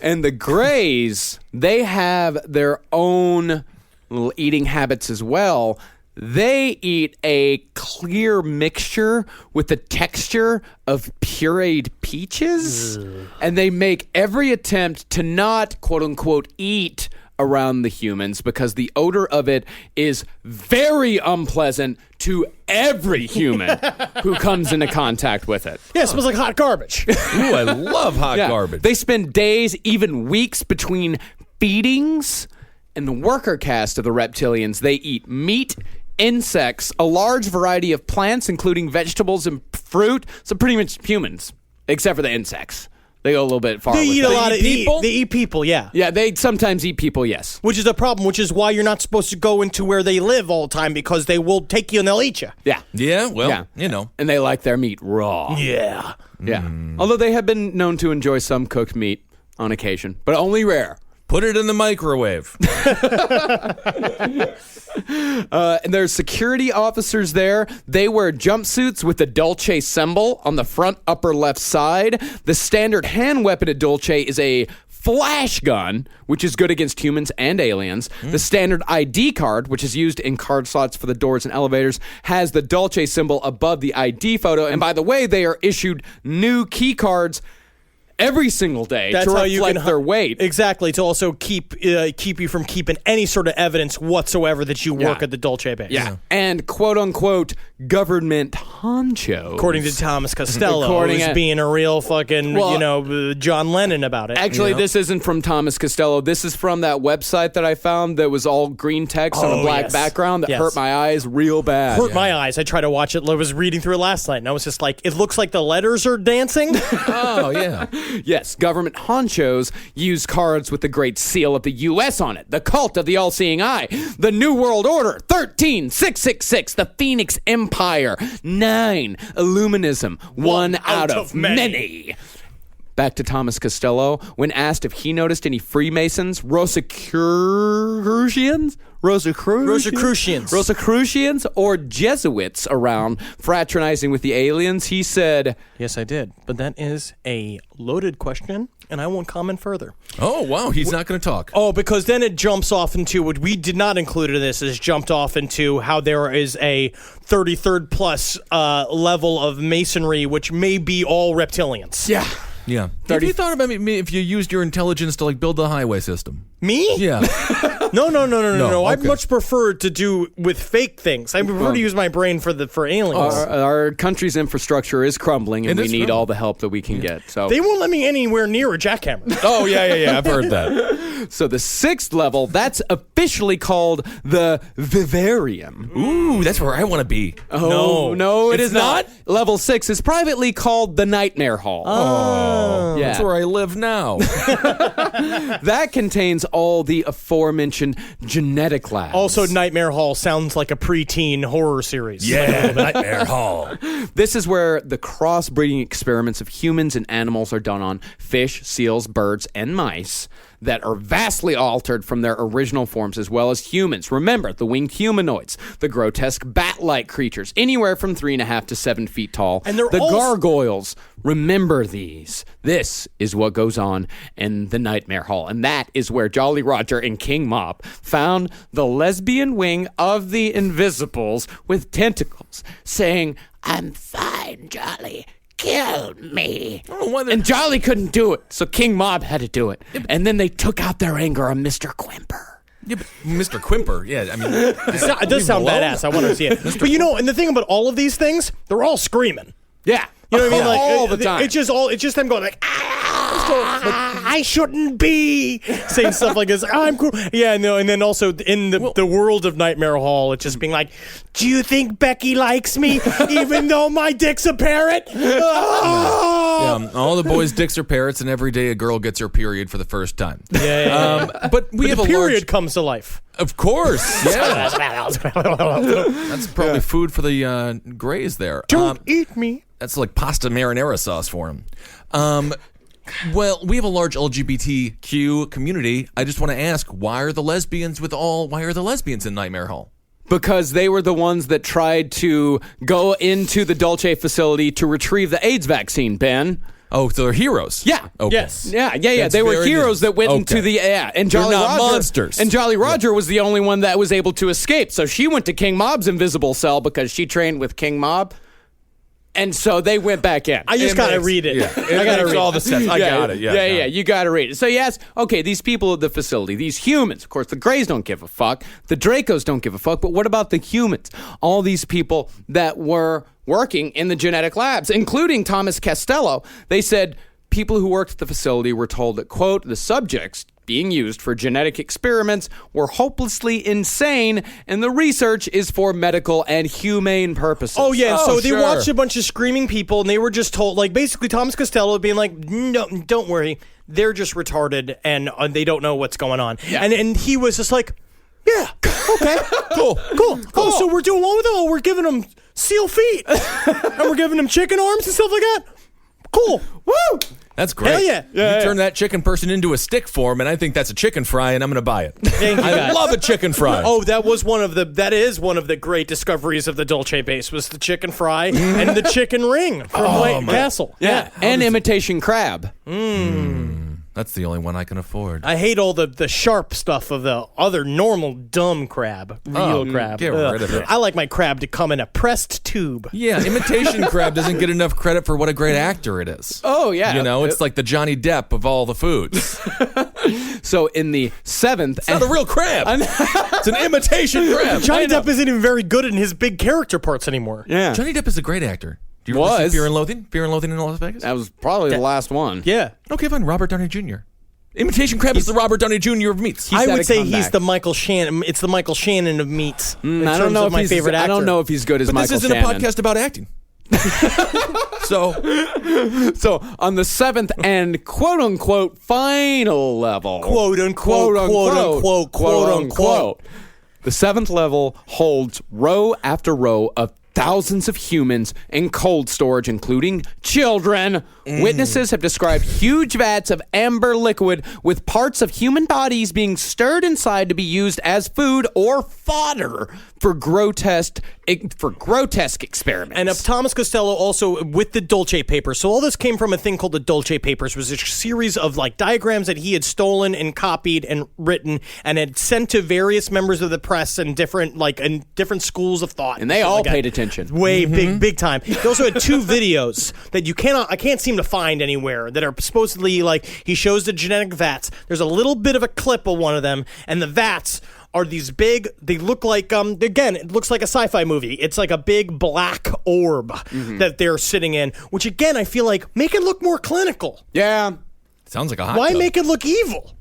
And the Greys, they have their own little eating habits as well. They eat a clear mixture with the texture of pureed peaches, and they make every attempt to not, quote-unquote, eat around the humans because the odor of it is very unpleasant to every human who comes into contact with it. yeah, it smells like hot garbage. Ooh, I love hot garbage. They spend days, even weeks, between feedings. And the worker caste of the reptilians, they eat meat, insects, a large variety of plants, including vegetables and fruit. So pretty much humans, except for the insects. They go a little bit far. They eat a lot of people? They eat people, yeah. Yeah, they sometimes eat people, yes. Which is a problem, which is why you're not supposed to go into where they live all the time because they will take you and they'll eat you. Yeah. Yeah, well, you know. And they like their meat raw. Yeah. Yeah. Although they have been known to enjoy some cooked meat on occasion, but only rare. Put it in the microwave. And there's security officers there. They wear jumpsuits with the Dulce symbol on the front upper left side. The standard hand weapon at Dulce is a flash gun, which is good against humans and aliens. The standard ID card, which is used in card slots for the doors and elevators, has the Dulce symbol above the ID photo. And by the way, they are issued new key cards every single day to reflect their weight. Exactly, to also keep you from keeping any sort of evidence whatsoever that you work at the Dulce base. Yeah. And quote-unquote government honcho. According to Thomas Costello, who's being a real fucking, John Lennon about it. Actually, this isn't from Thomas Costello. This is from that website that I found that was all green text on a black background that hurt my eyes real bad. Hurt my eyes. I tried to watch it. I was reading through it last night, and I was just like, it looks like the letters are dancing. Oh, yeah. Yes, government honchos use cards with the Great Seal of the U.S. on it, the Cult of the All-Seeing Eye, the New World Order, 13, 666, the Phoenix Empire, 9, Illuminism, 1 out of many. Back to Thomas Costello, when asked if he noticed any Freemasons, Rosicrucians, or Jesuits around fraternizing with the aliens, he said, Yes, I did. But that is a loaded question, and I won't comment further. Oh, wow. He's not going to talk. Oh, because then it jumps off into what we did not include in this, is jumped off into how there is a 33rd plus level of masonry, which may be all reptilians. Yeah. Yeah. Have you thought about me if you used your intelligence to build the highway system? Me? Yeah. No. Okay. I much prefer to do with fake things. I prefer to use my brain for aliens. Our country's infrastructure is crumbling, and we need all the help that we can get. So they won't let me anywhere near a jackhammer. Oh, yeah. I've heard that. So the 6th level, that's officially called the Vivarium. Ooh, that's where I want to be. Oh, no, it is not. Level 6 is privately called the Nightmare Hall. Oh, yeah. That's where I live now. That contains all the aforementioned genetic labs. Also, Nightmare Hall sounds like a preteen horror series. Yeah, Nightmare Hall. This is where the crossbreeding experiments of humans and animals are done on fish, seals, birds, and mice. that are vastly altered from their original forms, as well as humans. Remember, the winged humanoids, the grotesque bat-like creatures, anywhere from 3.5 to 7 feet tall. And they're the all gargoyles. Remember these. This is what goes on in the Nightmare Hall, and that is where Jolly Roger and King Mob found the lesbian wing of the Invisibles with tentacles, saying, "I'm fine, Jolly. Kill me." And Jolly couldn't do it, so King Mob had to do it. And then they took out their anger on Mr. Quimper. Yeah, but Mr. Quimper, yeah, I mean... It does sound badass. I want to see it. But and the thing about all of these things, they're all screaming. Yeah. You know what I mean? Like all the time. It's just them going like, I shouldn't be saying stuff like this. I'm cool. Yeah, no, and then also in the world of Nightmare Hall, it's just being like, do you think Becky likes me even though my dick's a parrot? Yeah, all the boys' dicks are parrots, and every day a girl gets her period for the first time. Yeah. But we have the a period comes to life. Of course, yeah. That's probably food for the Greys there. Don't eat me. That's like pasta marinara sauce for him. Well, we have a large LGBTQ community. I just want to ask, why are the lesbians in Nightmare Hall? Because they were the ones that tried to go into the Dulce facility to retrieve the AIDS vaccine, Ben. Oh, so they're heroes. Yeah. Okay. Yes. Yeah. That's they were very heroes that went into the and Jolly They're not Roger monsters. And Jolly Roger was the only one that was able to escape. So she went to King Mob's invisible cell because she trained with King Mob. And so they went back in. I just got to read it. Yeah, I got to read all the sense. I got it. Yeah. You got to read it. So yes, okay, these people at the facility, these humans, of course, the Greys don't give a fuck. The Dracos don't give a fuck. But what about the humans? All these people that were working in the genetic labs, including Thomas Costello, they said people who worked at the facility were told that, quote, the subjects being used for genetic experiments were hopelessly insane, and the research is for medical and humane purposes. Oh, yeah. So they sure. watched a bunch of screaming people, and they were just told, like, basically Thomas Costello being like, no, don't worry. They're just retarded, and they don't know what's going on. Yeah. And he was just like, yeah, okay, cool. Oh, so we're doing what with them? Oh, we're giving them seal feet, and we're giving them chicken arms and stuff like that? Cool. Woo! That's great. Hell yeah. You turn that chicken person into a stick form, and I think that's a chicken fry, and I'm going to buy it. Thank you, I guys. love a chicken fry. Oh, that is one of the great discoveries of the Dulce base was the chicken fry and the chicken ring from White Castle. Yeah. And imitation crab. That's the only one I can afford. I hate all the sharp stuff of the other normal dumb crab, real crab. get rid of it. I like my crab to come in a pressed tube. Yeah, imitation crab doesn't get enough credit for what a great actor it is. Oh, yeah. You know, it's like the Johnny Depp of all the foods. So in the 7th... It's not a real crab. It's an imitation crab. Johnny Depp isn't even very good in his big character parts anymore. Yeah. Johnny Depp is a great actor. Do you ever see Fear and Loathing? Fear and Loathing in Las Vegas? That was probably the last one. Yeah. Okay, fine. Robert Downey Jr. Imitation crab is the Robert Downey Jr. of meats. I would say he's the Michael Shannon. It's the Michael Shannon of meats. I don't know if he's favorite actor. I don't know if he's good as but Michael Shannon. Shannon. This isn't a podcast about acting. So on the 7th and quote unquote final level, quote unquote, the 7th level holds row after row of thousands of humans in cold storage, including children. Witnesses have described huge vats of amber liquid with parts of human bodies being stirred inside to be used as food or fodder for grotesque experiments. And Thomas Costello also with the Dulce papers. So all this came from a thing called the Dulce papers, was a series of like diagrams that he had stolen and copied and written and had sent to various members of the press and different different schools of thought. And they all paid attention. Way big time. He also had 2 videos that I can't seem to find anywhere that are supposedly like he shows the genetic vats. There's a little bit of a clip of one of them, and the vats are these big, they look like, again, it looks like a sci-fi movie. It's like a big black orb that they're sitting in, which again, I feel like make it look more clinical. Yeah. Sounds like a hot Why tub. make it look evil?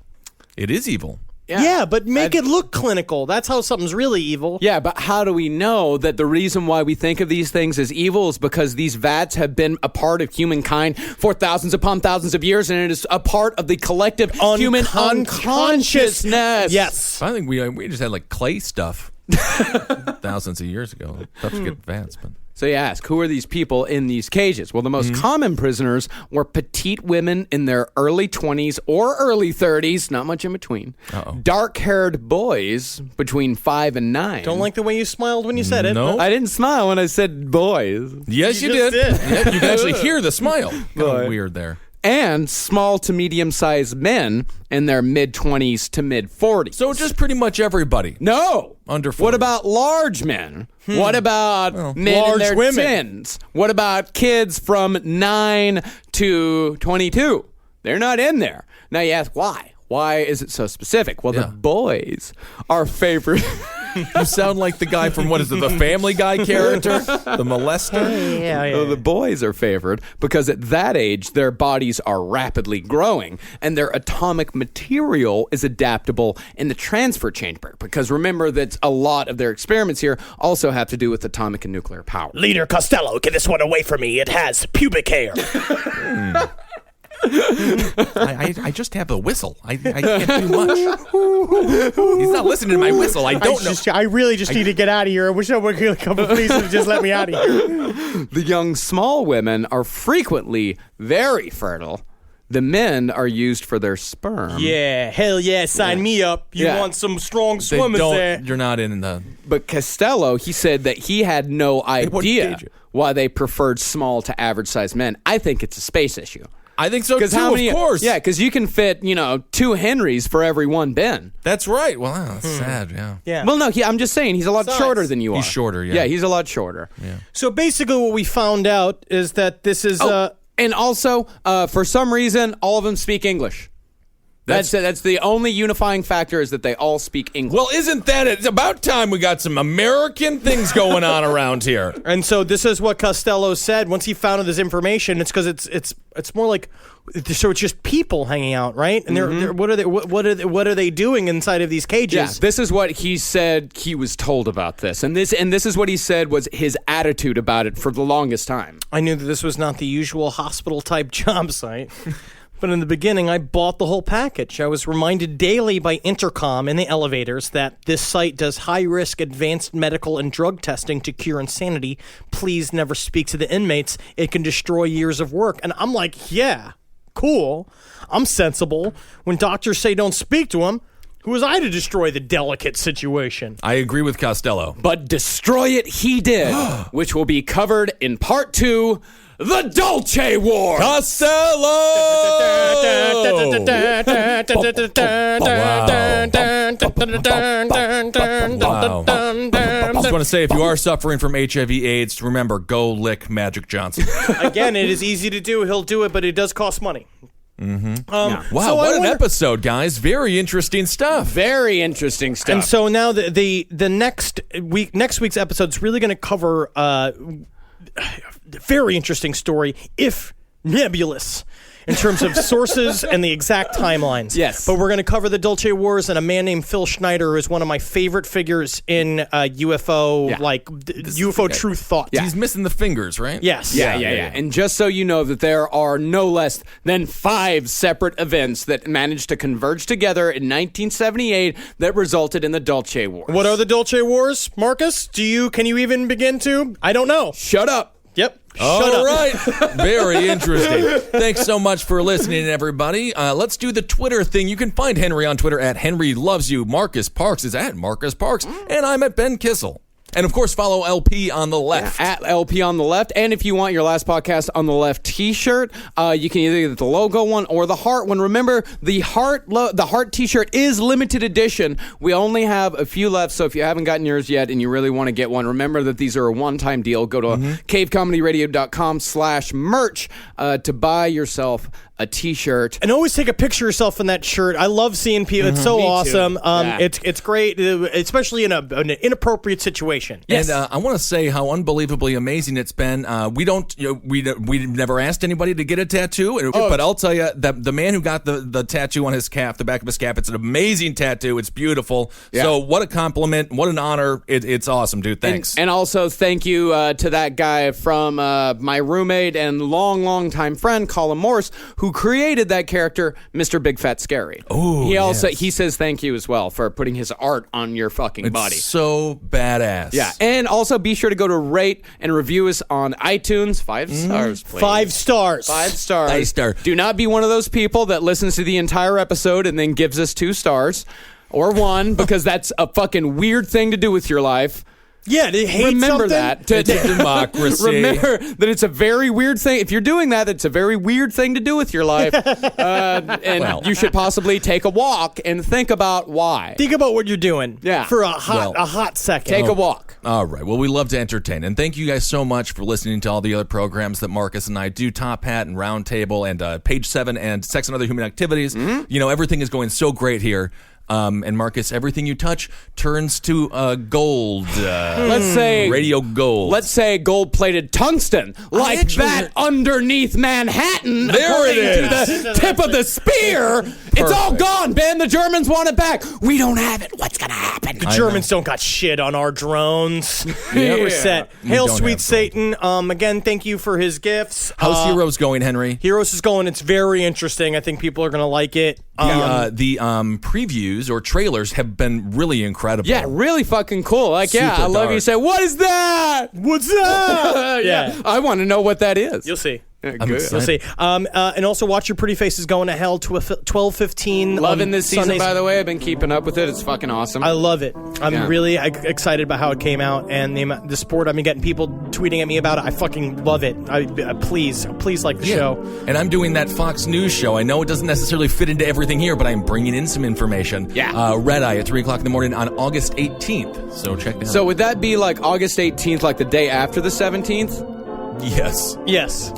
It is evil. Yeah, but make it look clinical. That's how something's really evil. Yeah, but how do we know that the reason why we think of these things as evil is because these vats have been a part of humankind for thousands upon thousands of years, and it is a part of the collective human unconsciousness. Yes. I think we just had like clay stuff thousands of years ago. Tough to get vats, but So you ask, who are these people in these cages? Well, the most common prisoners were petite women in their early 20s or early 30s, not much in between. Dark-haired boys between 5 and 9. Don't like the way you smiled when you said it. No. I didn't smile when I said boys. Yes, you just did. did. Yeah, you can actually hear the smile. Kind of weird there. And small to medium-sized men in their mid-20s to mid-40s. So just pretty much everybody. No. Under 40. What about large men? What about men large in their women. tens? What about kids from 9 to 22? They're not in there. Now you ask, why? Why is it so specific? Well, the boys are favored. You sound like the guy from, what is it, the Family Guy character? The molester? Yeah. The boys are favored because at that age, their bodies are rapidly growing and their atomic material is adaptable in the transfer chamber. Because remember that a lot of their experiments here also have to do with atomic and nuclear power. Leader Costello, get this one away from me. It has pubic hair. I just have a whistle. I can't do much. He's not listening to my whistle. I don't know. I really just need to get out of here. I wish I would get a couple of pieces to just let me out of here. The young small women are frequently very fertile. The men are used for their sperm. Yeah, hell yeah, sign me up. You want some strong swimmers there. You're not in the... But Costello, he said that he had no idea why they preferred small to average sized men. I think it's a space issue. I think so too, of course. Yeah, because you can fit, 2 Henrys for every one Ben. That's right. Well, that's sad, yeah. Well, no, I'm just saying he's a lot shorter than you are. He's shorter, yeah. Yeah, he's a lot shorter. Yeah. So basically what we found out is that this is... And also, for some reason, all of them speak English. That's the only unifying factor is that they all speak English. Well, isn't that it? It's about time we got some American things going on around here. And so this is what Costello said once he found out this information. It's because it's more like, so it's just people hanging out, right? And they're what are they doing inside of these cages? Yeah, this is what he said he was told about this, and this is what he said was his attitude about it for the longest time. I knew that this was not the usual hospital type job site. But in the beginning, I bought the whole package. I was reminded daily by intercom in the elevators that this site does high-risk advanced medical and drug testing to cure insanity. Please never speak to the inmates. It can destroy years of work. And I'm like, yeah, cool. I'm sensible. When doctors say don't speak to them, who was I to destroy the delicate situation? I agree with Costello. But destroy it he did, which will be covered in part 2, The Dulce War. Costello! Wow. I just want to say, if you are suffering from HIV/AIDS, remember, go lick Magic Johnson. Again, it is easy to do. He'll do it, but it does cost money. Wow, so what an episode, guys. Very interesting stuff. Very interesting stuff. And so now the next week's episode is really going to cover a very interesting story, if nebulous, in terms of sources and the exact timelines. Yes. But we're going to cover the Dulce Wars, and a man named Phil Schneider is one of my favorite figures in UFO, UFO truth thought. He's missing the fingers, right? Yes. Yeah. And just so you know that there are no less than 5 separate events that managed to converge together in 1978 that resulted in the Dulce Wars. What are the Dulce Wars, Marcus? Can you even begin to? I don't know. Shut up. Yep. All right. Very interesting. Thanks so much for listening, everybody. Let's do the Twitter thing. You can find Henry on Twitter at Henry Loves You. Marcus Parks is at Marcus Parks. And I'm at Ben Kissel. And, of course, follow LP on the left. At LP on the left. And if you want your Last Podcast on the Left t-shirt, you can either get the logo one or the heart one. Remember, the heart t-shirt is limited edition. We only have a few left, so if you haven't gotten yours yet and you really want to get one, remember that these are a one-time deal. Go to cavecomedyradio.com/merch to buy yourself a t-shirt. And always take a picture of yourself in that shirt. I love seeing people. It's so awesome. It's great, especially in an inappropriate situation. Yes. And I want to say how unbelievably amazing it's been. We never asked anybody to get a tattoo, but I'll tell you that the man who got the tattoo on his calf, the back of his calf, it's an amazing tattoo. It's beautiful. Yeah. So what a compliment. What an honor. It's awesome, dude. Thanks. And also thank you to that guy from my roommate and long time friend, Colin Morris, who who created that character, Mr. Big Fat Scary. Oh, He says thank you as well for putting his art on your fucking body. So badass. Yeah, and also be sure to go to rate and review us on iTunes. 5 stars, please. 5 stars. 5 stars. 5 star. Do not be one of those people that listens to the entire episode and then gives us 2 stars or 1 because that's a fucking weird thing to do with your life. Yeah, to hate Remember something? that. It's a democracy. Remember that it's a very weird thing. If you're doing that, it's a very weird thing to do with your life. You should possibly take a walk and think about why. Think about what you're doing. Yeah. For a hot second. Take a walk. All right. Well, we love to entertain. And thank you guys so much for listening to all the other programs that Marcus and I do, Top Hat and Roundtable and Page 7 and Sex and Other Human Activities. You know, everything is going so great here. And Marcus, everything you touch turns to gold. Let's say radio gold. Let's say gold-plated tungsten, like that underneath Manhattan. There it is. To the tip of the spear. It's all gone, Ben. The Germans want it back. We don't have it. What's gonna happen? The Germans don't got shit on our drones. We're set. Hail, sweet Satan. Again, thank you for his gifts. How's Heroes going, Henry? Heroes is going. It's very interesting. I think people are gonna like it. The previews or trailers have been really incredible. Yeah, really fucking cool. Like, Super I love dark. you say, what is that? What's that? Yeah. I want to know what that is. You'll see. I'm You'll excited. see. And also watch Your Pretty Faces Going to Hell to 12:15. Loving this season, Sundays. by the way. I've been keeping up with it. It's fucking awesome. I love it. I'm really excited about how it came out and the support I've been getting. People tweeting at me about it. I fucking love it. Please like the show. And I'm doing that Fox News show. I know it doesn't necessarily fit into everything here, but I'm bringing in some information. Yeah. Red Eye at 3 o'clock in the morning on August 18th. So check that out. So would that be like August 18th, like the day after the 17th? Yes.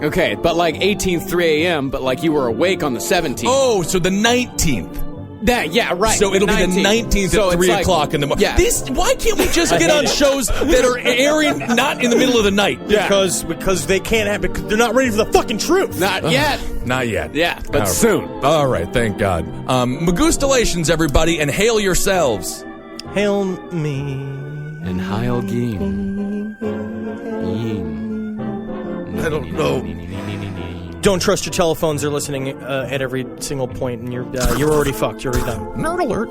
Okay, but like 18th, 3 a.m., but like you were awake on the 17th. Oh, so the 19th. Yeah, right. So it'll be the 19th So at it's 3 like- o'clock in the morning. Yeah. Why can't we just get on shows that are airing not in the middle of the night? Because they can't have, because they're not ready for the fucking truth. Not yet. Not yet. Yeah, but All right. soon. All right, thank God. Magustalations, everybody, and hail yourselves. Hail me. And Heil Geen. I don't know. Don't trust your telephones. They're listening at every single point, and you're already fucked. You're already done. Nerd alert.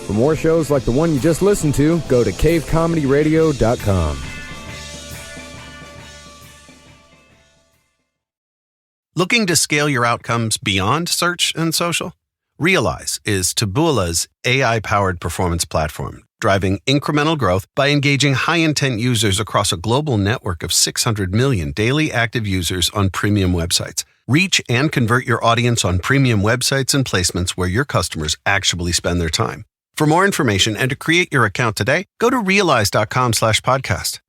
For more shows like the one you just listened to, go to cavecomedyradio.com. Looking to scale your outcomes beyond search and social? Realize is Taboola's AI-powered performance platform, driving incremental growth by engaging high-intent users across a global network of 600 million daily active users on premium websites. Reach and convert your audience on premium websites and placements where your customers actually spend their time. For more information and to create your account today, go to realize.com/podcast.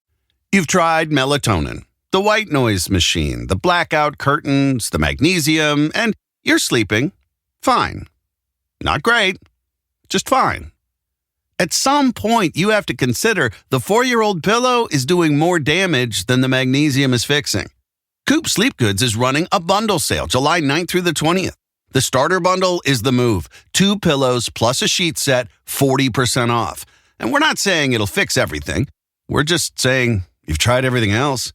You've tried melatonin, the white noise machine, the blackout curtains, the magnesium, and you're sleeping fine. Not great, just fine. At some point, you have to consider the 4-year-old pillow is doing more damage than the magnesium is fixing. Coop Sleep Goods is running a bundle sale July 9th through the 20th. The starter bundle is the move. 2 pillows plus a sheet set, 40% off. And we're not saying it'll fix everything. We're just saying you've tried everything else.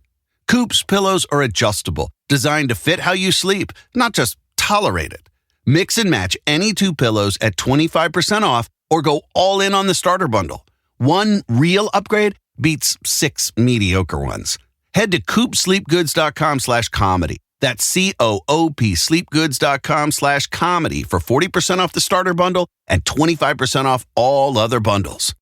Coop's pillows are adjustable, designed to fit how you sleep, not just tolerate it. Mix and match any 2 pillows at 25% off or go all in on the starter bundle. One real upgrade beats 6 mediocre ones. Head to coopsleepgoods.com/comedy. That's COOP sleepgoods.com/comedy for 40% off the starter bundle and 25% off all other bundles.